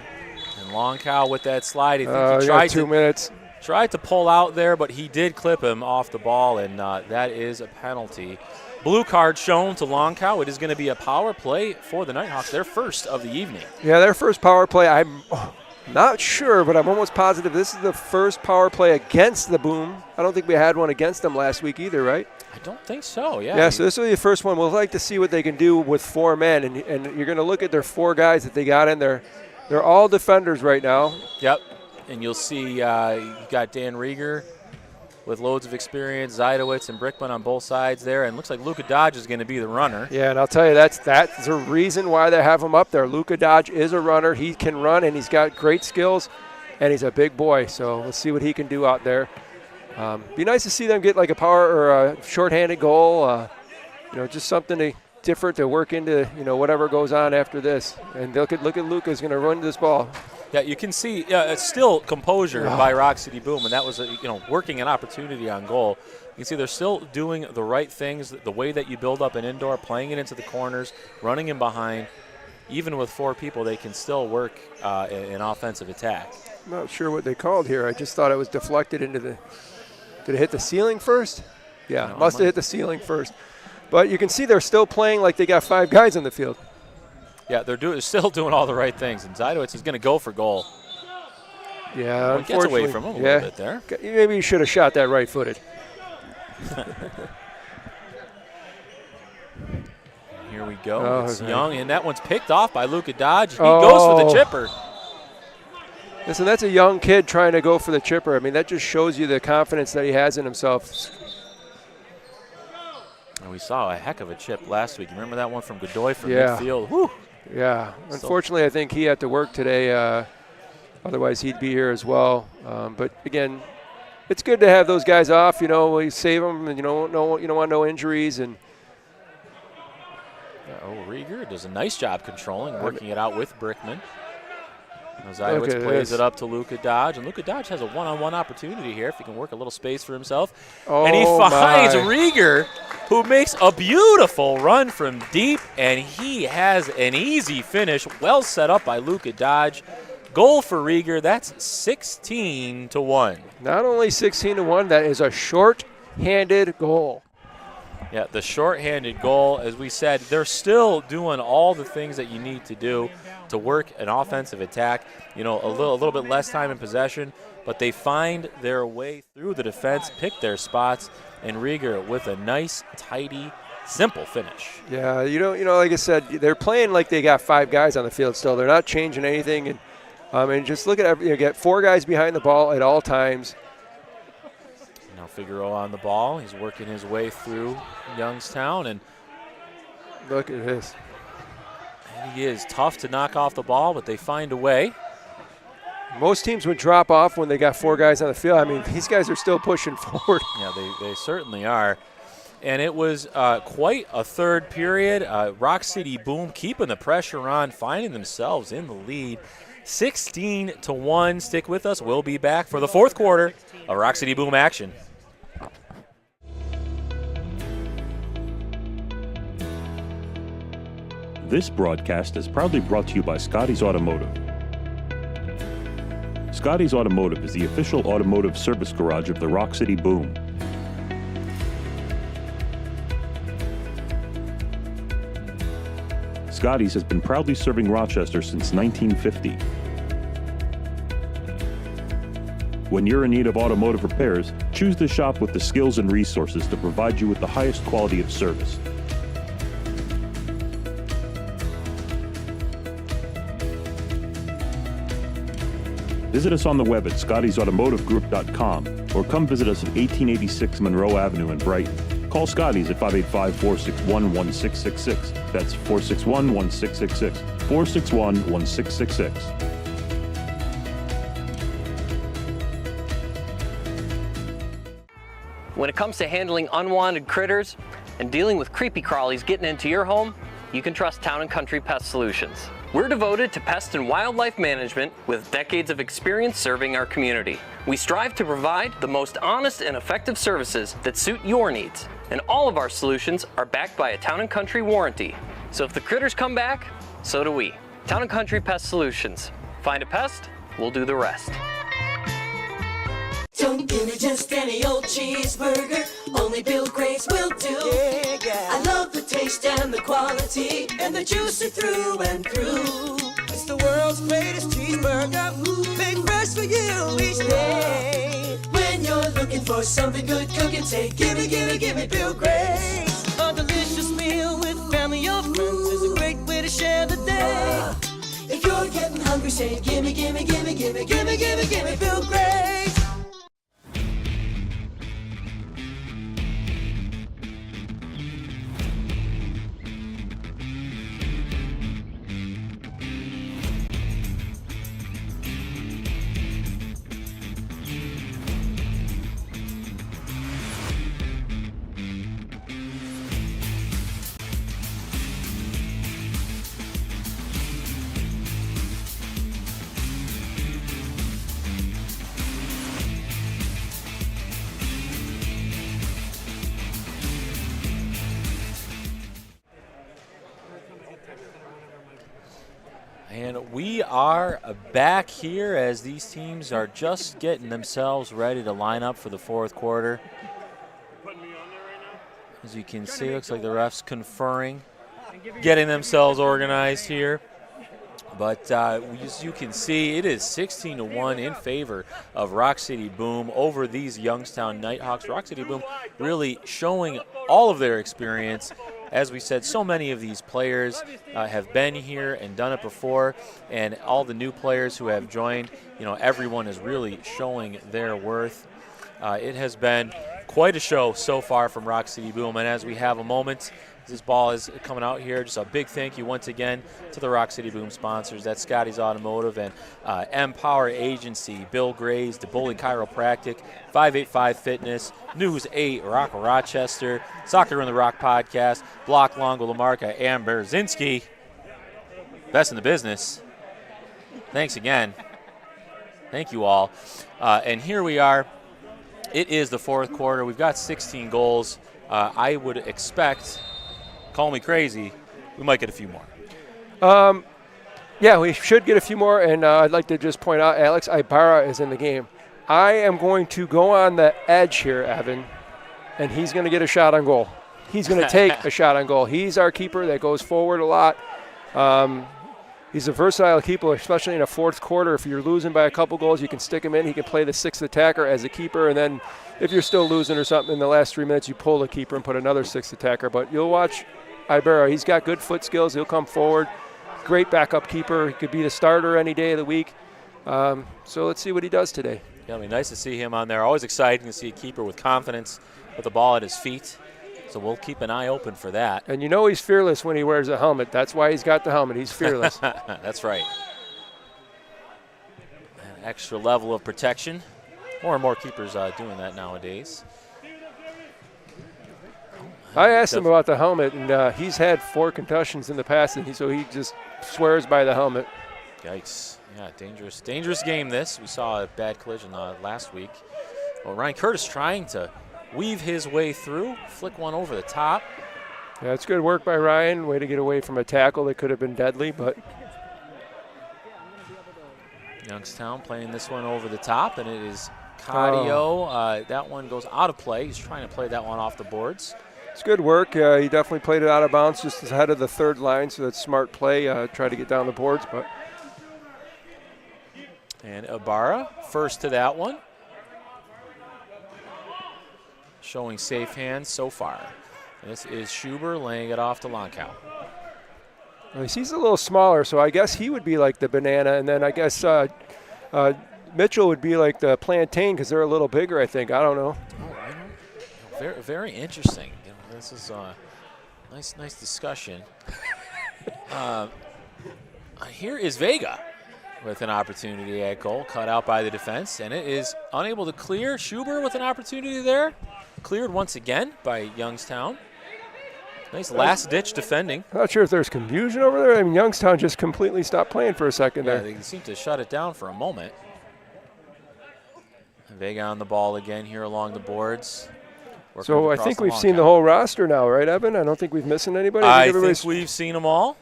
And Longcow with that slide. I think he tried 2 minutes. Tried to pull out there, but he did clip him off the ball, and that is a penalty. Blue card shown to Longcow. It is going to be a power play for the Nighthawks, their first of the evening. Yeah, their first power play. I'm not sure, but I'm almost positive this is the first power play against the Boom. I don't think we had one against them last week either, right? I don't think so, yeah. Yeah, so this will be the first one. We'll like to see what they can do with 4 men, and you're going to look at their 4 guys that they got in there. They're all defenders right now. Yep, and you'll see you got Dan Rieger with loads of experience, Zidowitz and Brickman on both sides there, and looks like Luka Dodge is going to be the runner. Yeah, and I'll tell you, that's the reason why they have him up there. Luka Dodge is a runner. He can run, and he's got great skills, and he's a big boy, so let's see what he can do out there. Be nice to see them get like a power or a shorthanded goal, just something different to work into, whatever goes on after this. And look at Luka's going to run this ball. Yeah, you can see it's still composure by Roc City Boom, and that was working an opportunity on goal. You can see they're still doing the right things, the way that you build up an indoor, playing it into the corners, running in behind. Even with 4 people, they can still work an offensive attack. I'm not sure what they called here. I just thought it was deflected into the. Did it hit the ceiling first? Yeah, must have hit the ceiling first. But you can see they're still playing like they got 5 guys on the field. Yeah, they're still doing all the right things, and Zidowitz is going to go for goal. Yeah, well, gets away from him a little bit there. Maybe you should have shot that right-footed. Here we go. It's Young, and that one's picked off by Luka Dodge. He goes for the chipper. Listen, that's a young kid trying to go for the chipper. I mean, that just shows you the confidence that he has in himself. And we saw a heck of a chip last week. You remember that one from Godoy from midfield? Whew. Yeah. Unfortunately, I think he had to work today. Otherwise, he'd be here as well. But, again, it's good to have those guys off. We save them, and you don't want no injuries. And Rieger does a nice job controlling, working it out with Brickman. Zidowitz plays it up to Luka Dodge, and Luka Dodge has a one-on-one opportunity here if he can work a little space for himself. And he finds Rieger, who makes a beautiful run from deep, and he has an easy finish, well set up by Luka Dodge. Goal for Rieger, that's 16-1. Not only 16-1, that is a short-handed goal. Yeah, the short-handed goal, as we said, they're still doing all the things that you need to do to work an offensive attack. A little bit less time in possession, but they find their way through the defense, pick their spots, and Rieger with a nice, tidy, simple finish. Yeah, like I said, they're playing like they got 5 guys on the field still. They're not changing anything, and just look at get 4 guys behind the ball at all times. Now Figueroa on the ball. He's working his way through Youngstown, and look at this. He is tough to knock off the ball, but they find a way. Most teams would drop off when they got 4 guys on the field. I mean, these guys are still pushing forward. Yeah, they certainly are. And it was quite a third period. Roc City Boom keeping the pressure on, finding themselves in the lead. 16-1. Stick with us. We'll be back for the 4th quarter of Roc City Boom action. This broadcast is proudly brought to you by Scotty's Automotive. Scotty's Automotive is the official automotive service garage of the Roc City Boom. Scotty's has been proudly serving Rochester since 1950. When you're in need of automotive repairs, choose the shop with the skills and resources to provide you with the highest quality of service. Visit us on the web at scottysautomotivegroup.com or come visit us at 1886 Monroe Avenue in Brighton. Call Scotty's at 585-461-1666. That's 461-1666. 461-1666. When it comes to handling unwanted critters and dealing with creepy crawlies getting into your home, you can trust Town & Country Pest Solutions. We're devoted to pest and wildlife management with decades of experience serving our community. We strive to provide the most honest and effective services that suit your needs, and all of our solutions are backed by a Town & Country warranty. So if the critters come back, so do we. Town & Country Pest Solutions. Find a pest, we'll do the rest. Don't give me just any old cheeseburger, only Bill Gray's will do. I love the taste and the quality, and the juicy through and through. It's the world's greatest cheeseburger, made fresh for you each day. When you're looking for something good cooking, say gimme, gimme, gimme Bill Gray's. A delicious meal with family or friends is a great way to share the day. If you're getting hungry, say gimme, gimme, gimme, gimme, gimme, gimme, gimme Bill Gray's. And we are back here as these teams are just getting themselves ready to line up for the fourth quarter. As you can see, looks like the refs conferring, getting themselves organized here. But as you can see, it is 16-1 in favor of Roc City Boom over these Youngstown Nighthawks. Roc City Boom really showing all of their experience. As we said, so many of these players have been here and done it before, and all the new players who have joined, everyone is really showing their worth. It has been quite a show so far from Roc City Boom, and as we have a moment, this ball is coming out here. Just a big thank you once again to the Roc City Boom sponsors. That's Scotty's Automotive and Empower Agency, Bill Gray's, DeBully Chiropractic, 585 Fitness, News 8, Rock Rochester, Soccer in the Rock Podcast, Block Longo Lamarca, and Berzinski. Best in the business. Thanks again. Thank you all. And here we are. It is the fourth quarter. We've got 16 goals. I would expect, call me crazy, we might get a few more. Yeah, we should get a few more, and I'd like to just point out Alex Ibarra is in the game. I am going to go on the edge here, Evan, and he's going to get a shot on goal. He's going to take a shot on goal. He's our keeper that goes forward a lot. He's a versatile keeper, especially in a fourth quarter. If you're losing by a couple goals, you can stick him in. He can play the sixth attacker as a keeper, and then if you're still losing or something in the last 3 minutes, you pull the keeper and put another sixth attacker. But you'll watch Ibarra. He's got good foot skills. He'll come forward. Great backup keeper. He could be the starter any day of the week. So let's see what he does today. Yeah, it'll be nice to see him on there. Always exciting to see a keeper with confidence with the ball at his feet. So we'll keep an eye open for that. And you know he's fearless when he wears a helmet. That's why he's got the helmet. He's fearless. That's right. An extra level of protection. More and more keepers doing that nowadays. I asked him about the helmet, and he's had 4 concussions in the past, and so he just swears by the helmet. Yikes. Yeah, dangerous game this. We saw a bad collision last week. Well, Ryan Curtis trying to weave his way through, flick one over the top. Yeah, it's good work by Ryan. Way to get away from a tackle that could have been deadly, but Youngstown playing this one over the top, and it is Cadio. That one goes out of play. He's trying to play that one off the boards. It's good work. He definitely played it out of bounds just ahead of the third line, so that's smart play. Try to get down the boards, but. And Ibarra first to that one. Showing safe hands so far. This is Schuber laying it off to Lonkow. Well, he's a little smaller, so I guess he would be like the banana, and then I guess Mitchell would be like the plantain because they're a little bigger, I think. I don't know. Oh, very, very interesting. This is a nice discussion. Here is Vega with an opportunity at goal, cut out by the defense, and it is unable to clear. Schuber with an opportunity there. Cleared once again by Youngstown. Nice last-ditch defending. I'm not sure if there's confusion over there. I mean, Youngstown just completely stopped playing for a second Yeah, there. they seem to shut it down for a moment. Vega on the ball again here along the boards. So I think we've seen the whole roster now, right, Evan? I don't think we've missing anybody. I think we've seen them all.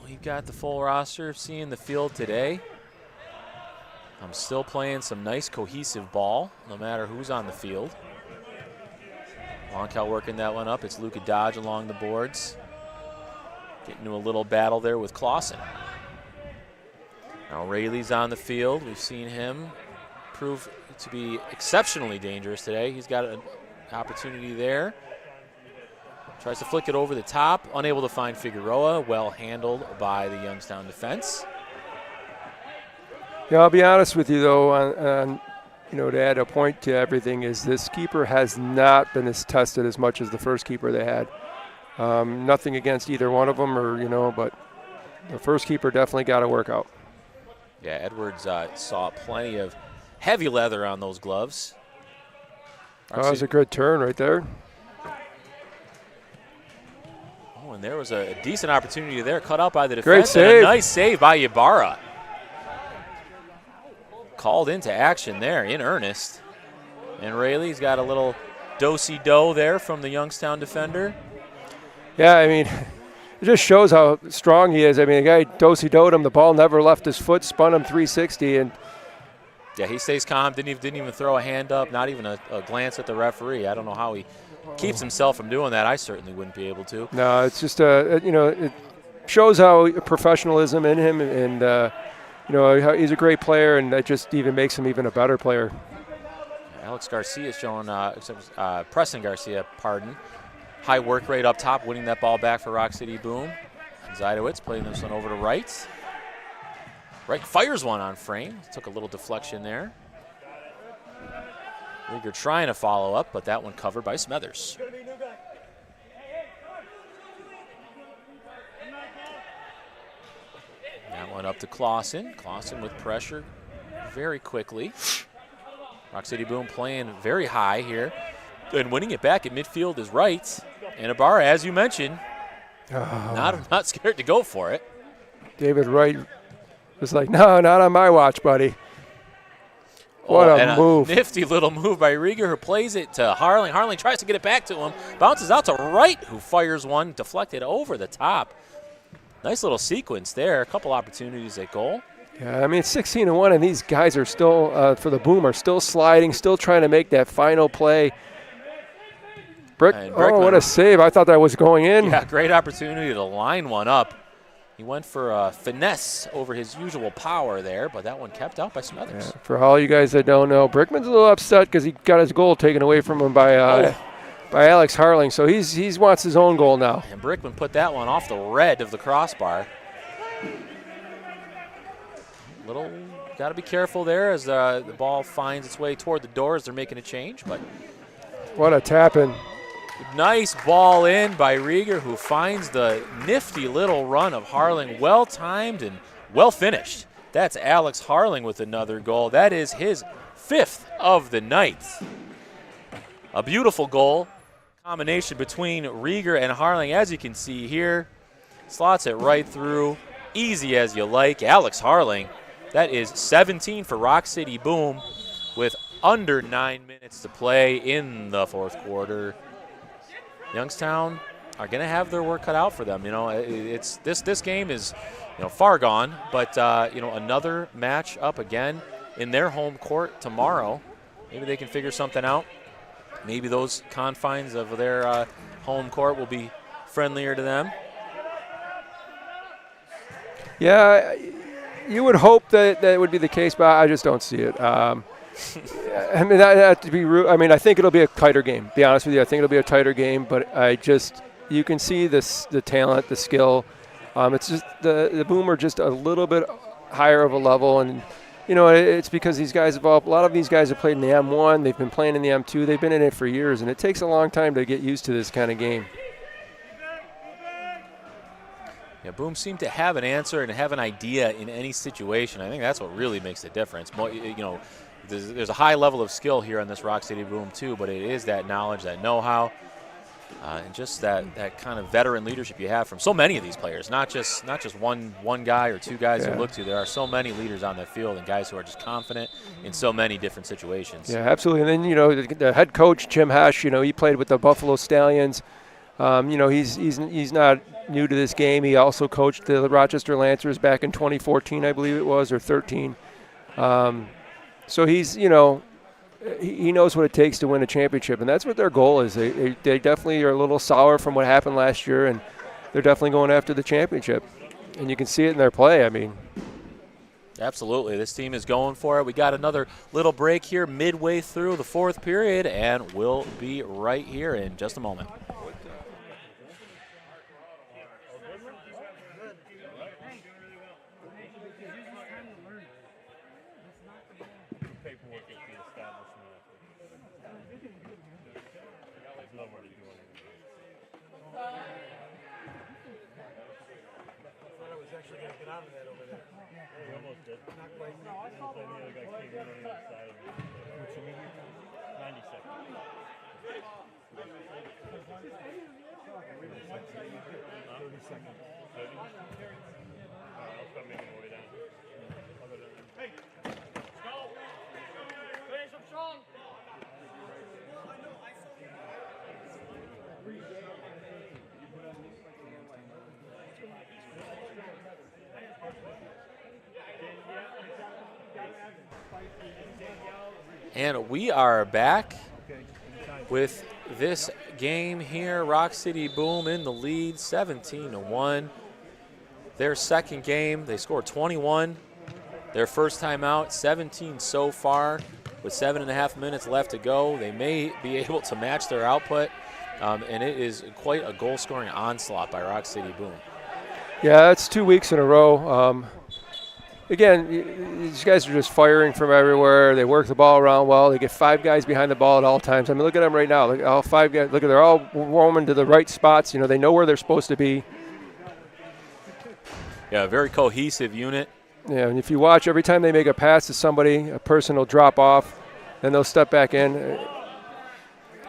We've got the full roster seeing the field today. I'm still playing some nice cohesive ball, no matter who's on the field. Longcal working that one up. It's Luka Dodge along the boards. Getting into a little battle there with Clausen. Now Rayleigh's on the field. We've seen him prove to be exceptionally dangerous today. He's got an opportunity there. Tries to flick it over the top. Unable to find Figueroa. Well handled by the Youngstown defense. Yeah, I'll be honest with you, though, on to add a point to everything is this keeper has not been as tested as much as the first keeper they had. Nothing against either one of them, but the first keeper definitely got to work out. Yeah, Edwards saw plenty of heavy leather on those gloves. That was a good turn right there. Oh, and there was a decent opportunity there, cut out by the defense. Great save. And a nice save by Ybarra. Called into action there in earnest. And Rayleigh's got a little do-si-do there from the Youngstown defender. Yeah, I mean, it just shows how strong he is. I mean, the guy do-si-do'd him. The ball never left his foot, spun him 360. And yeah, he stays calm, didn't even throw a hand up, not even a glance at the referee. I don't know how he keeps himself from doing that. I certainly wouldn't be able to. No, it's just, it shows how professionalism in him and how he's a great player, and that just even makes him even a better player. Alex Garcia showing, Preston Garcia, pardon. High work rate up top, winning that ball back for Roc City Boom. Zajdowitz playing this one over to right. Right fires one on frame. Took a little deflection there. Rieger trying to follow up, but that one covered by Smethers. That one up to Clausen. Clausen with pressure very quickly. Roc City Boom playing very high here. And winning it back at midfield is Wright. And Ibarra, as you mentioned, not scared to go for it. David Wright was like, no, not on my watch, buddy. What a move. A nifty little move by Rieger, who plays it to Harling. Harling tries to get it back to him. Bounces out to Wright, who fires one, deflected over the top. Nice little sequence there. A couple opportunities at goal. Yeah, I mean, it's 16-1, and these guys are still, for the Boom, are still sliding, still trying to make that final play. Oh, what a save. I thought that was going in. Yeah, great opportunity to line one up. He went for a finesse over his usual power there, but that one kept out by Smethers. Yeah, for all you guys that don't know, Brickman's a little upset because he got his goal taken away from him by Alex Harling, so he wants his own goal now. And Brickman put that one off the red of the crossbar. Got to be careful there as the ball finds its way toward the door as they're making a change. But what a tap-in. Nice ball in by Rieger, who finds the nifty little run of Harling, well-timed and well-finished. That's Alex Harling with another goal. That is his 5th of the night. A beautiful goal. Combination between Rieger and Harling, as you can see here. Slots it right through. Easy as you like. Alex Harling. That is 17 for Roc City Boom with under 9 minutes to play in the 4th quarter. Youngstown are going to have their work cut out for them. It's this game is far gone, but another match up again in their home court tomorrow. Maybe they can figure something out. Maybe those confines of their home court will be friendlier to them. Yeah, you would hope that would be the case, but I just don't see it. I mean, that to be rude. I mean, I think it'll be a tighter game. To be honest with you, I think it'll be a tighter game. But you can see the talent, the skill. It's just the Boom are just a little bit higher of a level, and it's because these guys a lot of these guys have played in the M1. They've been playing in the M2. They've been in it for years, and it takes a long time to get used to this kind of game. Yeah, Boom seemed to have an answer and have an idea in any situation. I think that's what really makes the difference. You know, there's a high level of skill here on this Roc City Boom too, but it is that knowledge, that know-how, and just that kind of veteran leadership you have from so many of these players. Not just one guy or two guys you look to. There are so many leaders on the field and guys who are just confident in so many different situations. Yeah, absolutely. And then, you know, the head coach, Jim Hesh, you know, he played with the Buffalo Stallions. You know, he's not new to this game. He also coached the Rochester Lancers back in 2014, I believe it was, or 13. So he's, you know, he knows what it takes to win a championship, and that's what their goal is. They definitely are a little sour from what happened last year, and they're definitely going after the championship. And you can see it in their play. I mean, absolutely. This team is going for it. We got another little break here midway through the fourth period, and we'll be right here in just a moment. And we are back with this game here. Roc City Boom in the lead, 17-1. Their second game, they scored 21. Their first time out, 17 so far. With 7.5 minutes left to go, they may be able to match their output. And it is quite a goal-scoring onslaught by Roc City Boom. yeah, that's 2 weeks in a row. Again, these guys are just firing from everywhere. They work the ball around well. They get 5 guys behind the ball at all times. I mean, look at them right now. Look, all 5 guys. Look at they're all roaming to the right spots. You know, they know where they're supposed to be. Yeah, a very cohesive unit. Yeah, and if you watch, every time they make a pass to somebody, a person will drop off, then they'll step back in.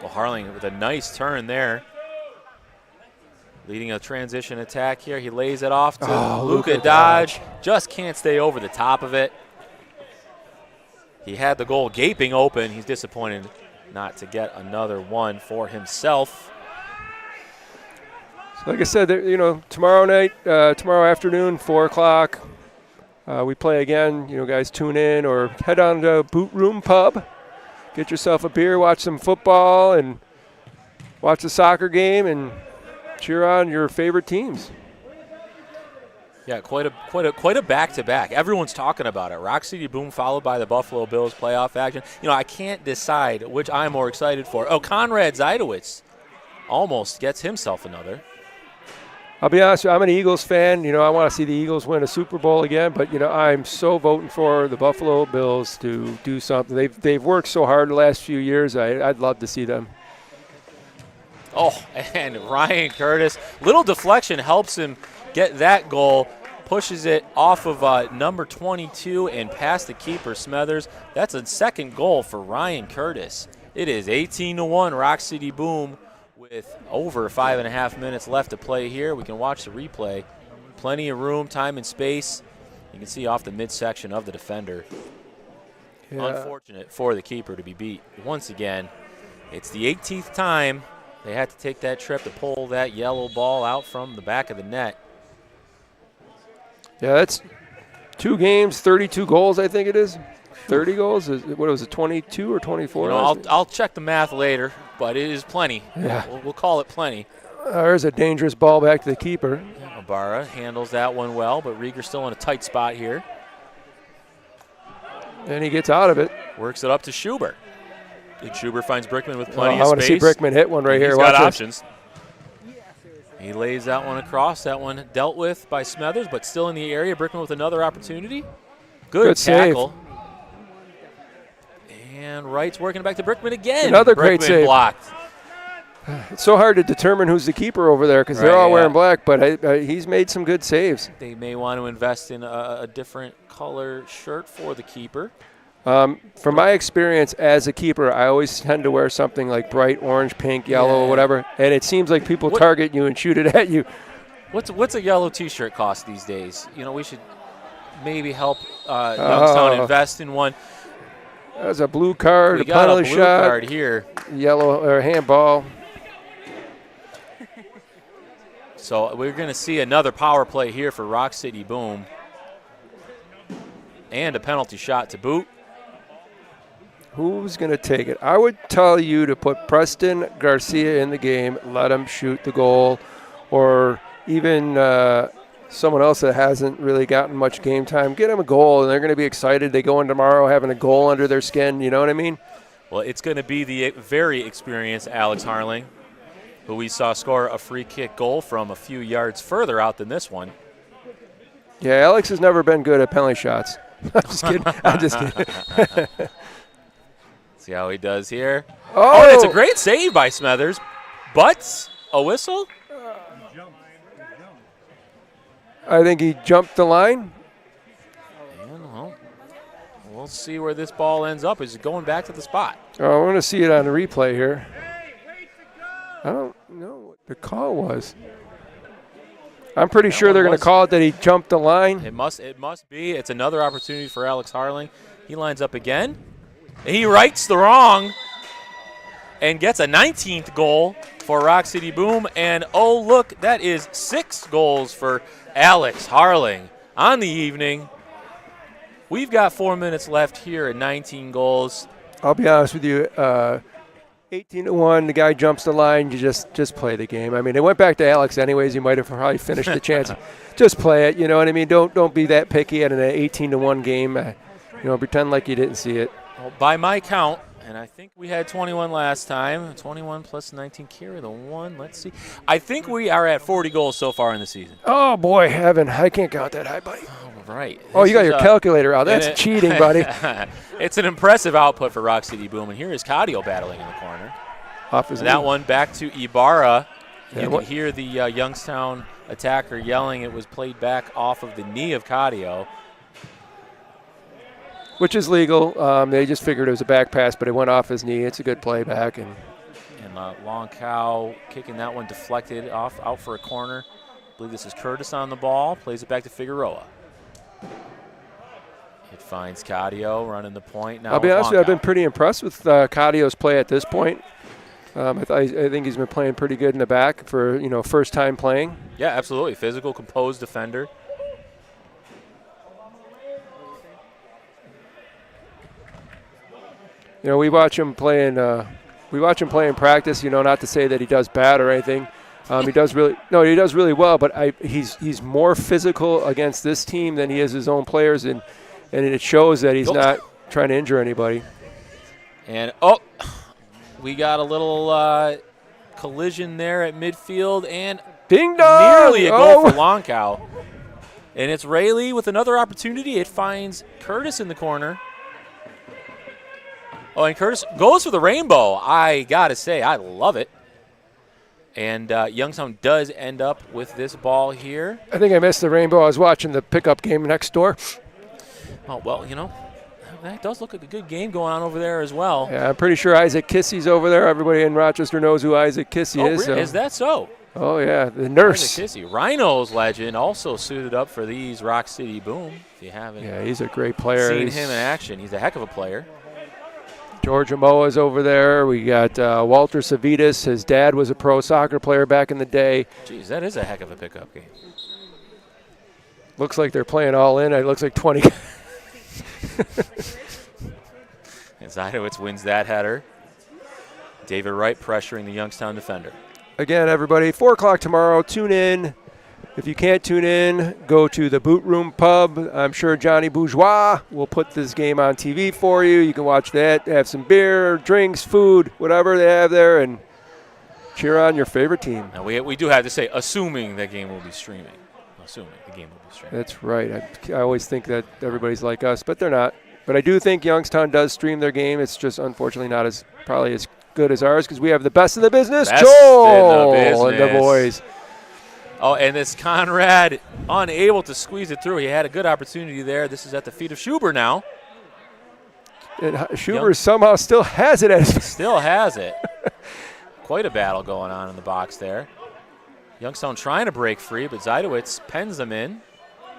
Well, Harling with a nice turn there. Leading a transition attack here. He lays it off to Luka Dodge. Just can't stay over the top of it. He had the goal gaping open. He's disappointed not to get another one for himself. So like I said, you know, tomorrow afternoon, 4 o'clock, we play again. You know, guys, tune in or head on to Boot Room Pub. Get yourself a beer, watch some football, and watch the soccer game, and cheer on your favorite teams. Yeah, quite a back-to-back. Everyone's talking about it. Roc City Boom followed by the Buffalo Bills playoff action. You know, I can't decide which I'm more excited for. Oh, Conrad Zeidowitz almost gets himself another. I'll be honest with you, I'm an Eagles fan. You know, I want to see the Eagles win a Super Bowl again, but, you know, I'm so voting for the Buffalo Bills to do something. They've worked so hard the last few years. I'd love to see them. Oh, and Ryan Curtis, little deflection helps him get that goal, pushes it off of number 22 and past the keeper, Smethers. That's a second goal for Ryan Curtis. It is 18-1, Roc City Boom with over 5.5 minutes left to play here. We can watch the replay. Plenty of room, time, and space. You can see off the midsection of the defender. Yeah. Unfortunate for the keeper to be beat once again. It's the 18th time they had to take that trip to pull that yellow ball out from the back of the net. Yeah, that's 2 games, 32 goals, I think it is. 30 goals? What was it, 22 or 24? You know, I'll check the math later, but it is plenty. Yeah. We'll call it plenty. There's a dangerous ball back to the keeper. Ibarra handles that one well, but Rieger's still in a tight spot here. And he gets out of it. Works it up to Schubert. And Schubert finds Brickman with plenty of space. I want to see Brickman hit one right here. He's Watch got this. options. He lays that one across. That one dealt with by Smethers, but still in the area. Brickman with another opportunity. Good tackle. Save. And Wright's working back to Brickman again. Another great save. Blocked. It's so hard to determine who's the keeper over there because they're all wearing black, but he's made some good saves. They may want to invest in a different color shirt for the keeper. From my experience as a keeper, I always tend to wear something like bright orange, pink, yellow, whatever, and it seems like people target you and shoot it at you. What's a yellow T-shirt cost these days? We should maybe help Youngstown invest in one. There's a blue card, we a got penalty a blue shot, card here. Yellow or handball. So we're going to see another power play here for Roc City Boom. And a penalty shot to boot. Who's going to take it? I would tell you to put Preston Garcia in the game, let him shoot the goal, or even someone else that hasn't really gotten much game time. Get him a goal, and they're going to be excited. They go in tomorrow having a goal under their skin. You know what I mean? Well, it's going to be the very experienced Alex Harling, who we saw score a free kick goal from a few yards further out than this one. Yeah, Alex has never been good at penalty shots. I'm just kidding. I'm just kidding. See how he does here. Oh, and it's a great save by Smethers. But a whistle? I think he jumped the line. And, we'll see where this ball ends up. Is it going back to the spot? Oh, I want to see it on the replay here. I don't know what the call was. I'm pretty sure they're going to call it that he jumped the line. It must be. It's another opportunity for Alex Harling. He lines up again. He rights the wrong and gets a 19th goal for Roc City Boom. And, oh, look, that is 6 goals for Alex Harling on the evening. We've got 4 minutes left here at 19 goals. I'll be honest with you. 18-1, the guy jumps the line. You just play the game. I mean, it went back to Alex anyways. He might have probably finished the chance. Just play it. You know what I mean? Don't be that picky at an 18-1 game. Pretend like you didn't see it. Well, by my count, and I think we had 21 last time. 21 plus 19, carry the 1. Let's see. I think we are at 40 goals so far in the season. Oh, boy, heaven. I can't count that high, buddy. Oh, right. Oh, you got your calculator out. That's cheating, buddy. It's an impressive output for Roc City Boom, and here is Cadio battling in the corner. Off his that knee. one back to Ibarra. Yeah, you can hear the Youngstown attacker yelling it was played back off of the knee of Cadio. Which is legal. They just figured it was a back pass, but it went off his knee. It's a good play back. And Long Cow kicking that one deflected out for a corner. I believe this is Curtis on the ball. Plays it back to Figueroa. It finds Cadio running the point now. I'll be honest with you, I've been pretty impressed with Cadio's play at this point. I think he's been playing pretty good in the back for first time playing. Yeah, absolutely. Physical, composed defender. We watch him play in practice. Not to say that he does bad or anything. He does really well. But he's more physical against this team than he is his own players, and it shows that he's not trying to injure anybody. And we got a little collision there at midfield, and ding dong! Nearly a goal for Longcow. And it's Rayleigh with another opportunity. It finds Curtis in the corner. Oh, and Curtis goes for the rainbow. I got to say, I love it. And Youngstown does end up with this ball here. I think I missed the rainbow. I was watching the pickup game next door. Oh, well, that does look like a good game going on over there as well. Yeah, I'm pretty sure Isaac Kissie's over there. Everybody in Rochester knows who Isaac Kissie is. Really? Is that so? Oh, yeah, the nurse. Isaac Kissie, Rhinos legend, also suited up for these Roc City Boom, if you haven't he's a great player. Seen him in action. He's a heck of a player. George Amoa's over there. We got Walter Savitas. His dad was a pro soccer player back in the day. Geez, that is a heck of a pickup game. Looks like they're playing all in. It looks like 20. And Zidowitz wins that header. David Wright pressuring the Youngstown defender. Again, everybody, 4 o'clock tomorrow. Tune in. If you can't tune in, go to the Boot Room Pub. I'm sure Johnny Bourgeois will put this game on TV for you. You can watch that, have some beer, drinks, food, whatever they have there, and cheer on your favorite team. Now, we do have to say, assuming that game will be streaming. Assuming the game will be streaming. That's right. I always think that everybody's like us, but they're not. But I do think Youngstown does stream their game. It's just unfortunately not as good as ours because we have the best in the business, Best Joel in the and the business. boys. Oh, and this Conrad unable to squeeze it through. He had a good opportunity there. This is at the feet of Schuber now. And Schuber somehow still has it as Still has it. Quite a battle going on in the box there. Youngstown trying to break free, but Zajdowitz pens them in.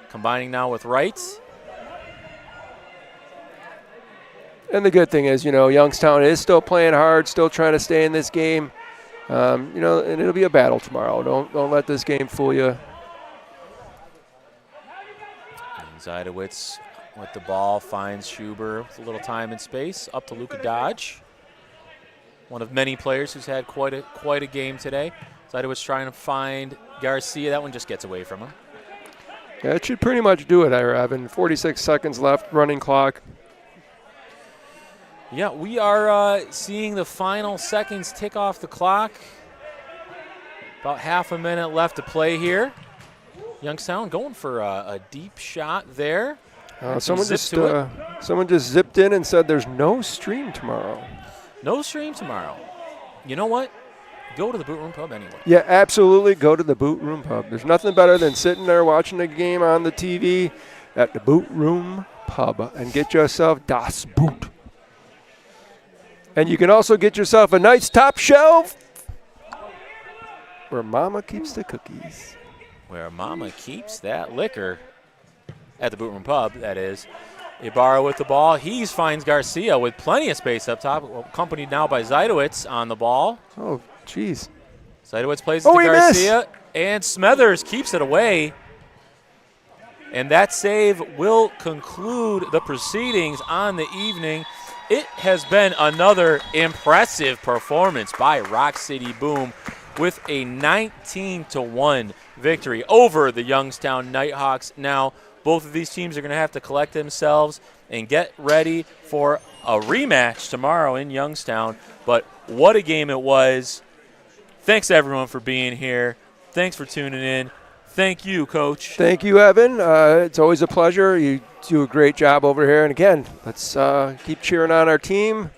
Combining now with Wright. And the good thing is, Youngstown is still playing hard, still trying to stay in this game. And it'll be a battle tomorrow. Don't let this game fool you. And Zajdowitz with the ball finds Schuber with a little time and space. Up to Luka Dodge. One of many players who's had quite a game today. Zajdowitz trying to find Garcia. That one just gets away from him. Yeah, it should pretty much do it, Evan. 46 seconds left, running clock. Yeah, we are seeing the final seconds tick off the clock. About half a minute left to play here. Youngstown going for a deep shot there. Someone just zipped in and said there's no stream tomorrow. No stream tomorrow. You know what? Go to the Boot Room Pub anyway. Yeah, absolutely. Go to the Boot Room Pub. There's nothing better than sitting there watching the game on the TV at the Boot Room Pub and get yourself Das Boot. And you can also get yourself a nice top shelf where Mama keeps the cookies. Where Mama keeps that liquor. At the Boot Room Pub, that is. Ibarra with the ball. He finds Garcia with plenty of space up top, accompanied now by Zajdowitz on the ball. Oh, jeez. Zajdowitz plays it to Garcia, and Smethers keeps it away. And that save will conclude the proceedings on the evening. It has been another impressive performance by Roc City Boom with a 19-1 victory over the Youngstown Nighthawks. Now, both of these teams are going to have to collect themselves and get ready for a rematch tomorrow in Youngstown. But what a game it was. Thanks, everyone, for being here. Thanks for tuning in. Thank you, Coach. Thank you, Evan. It's always a pleasure. You do a great job over here. And, again, let's keep cheering on our team.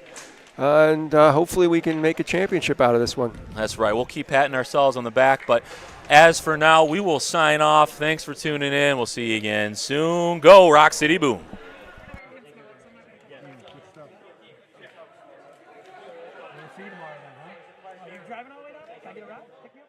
And hopefully we can make a championship out of this one. That's right. We'll keep patting ourselves on the back. But as for now, we will sign off. Thanks for tuning in. We'll see you again soon. Go Roc City Boom. See you tomorrow then, huh? Are you driving all the way down? Can I get around? Pick me up?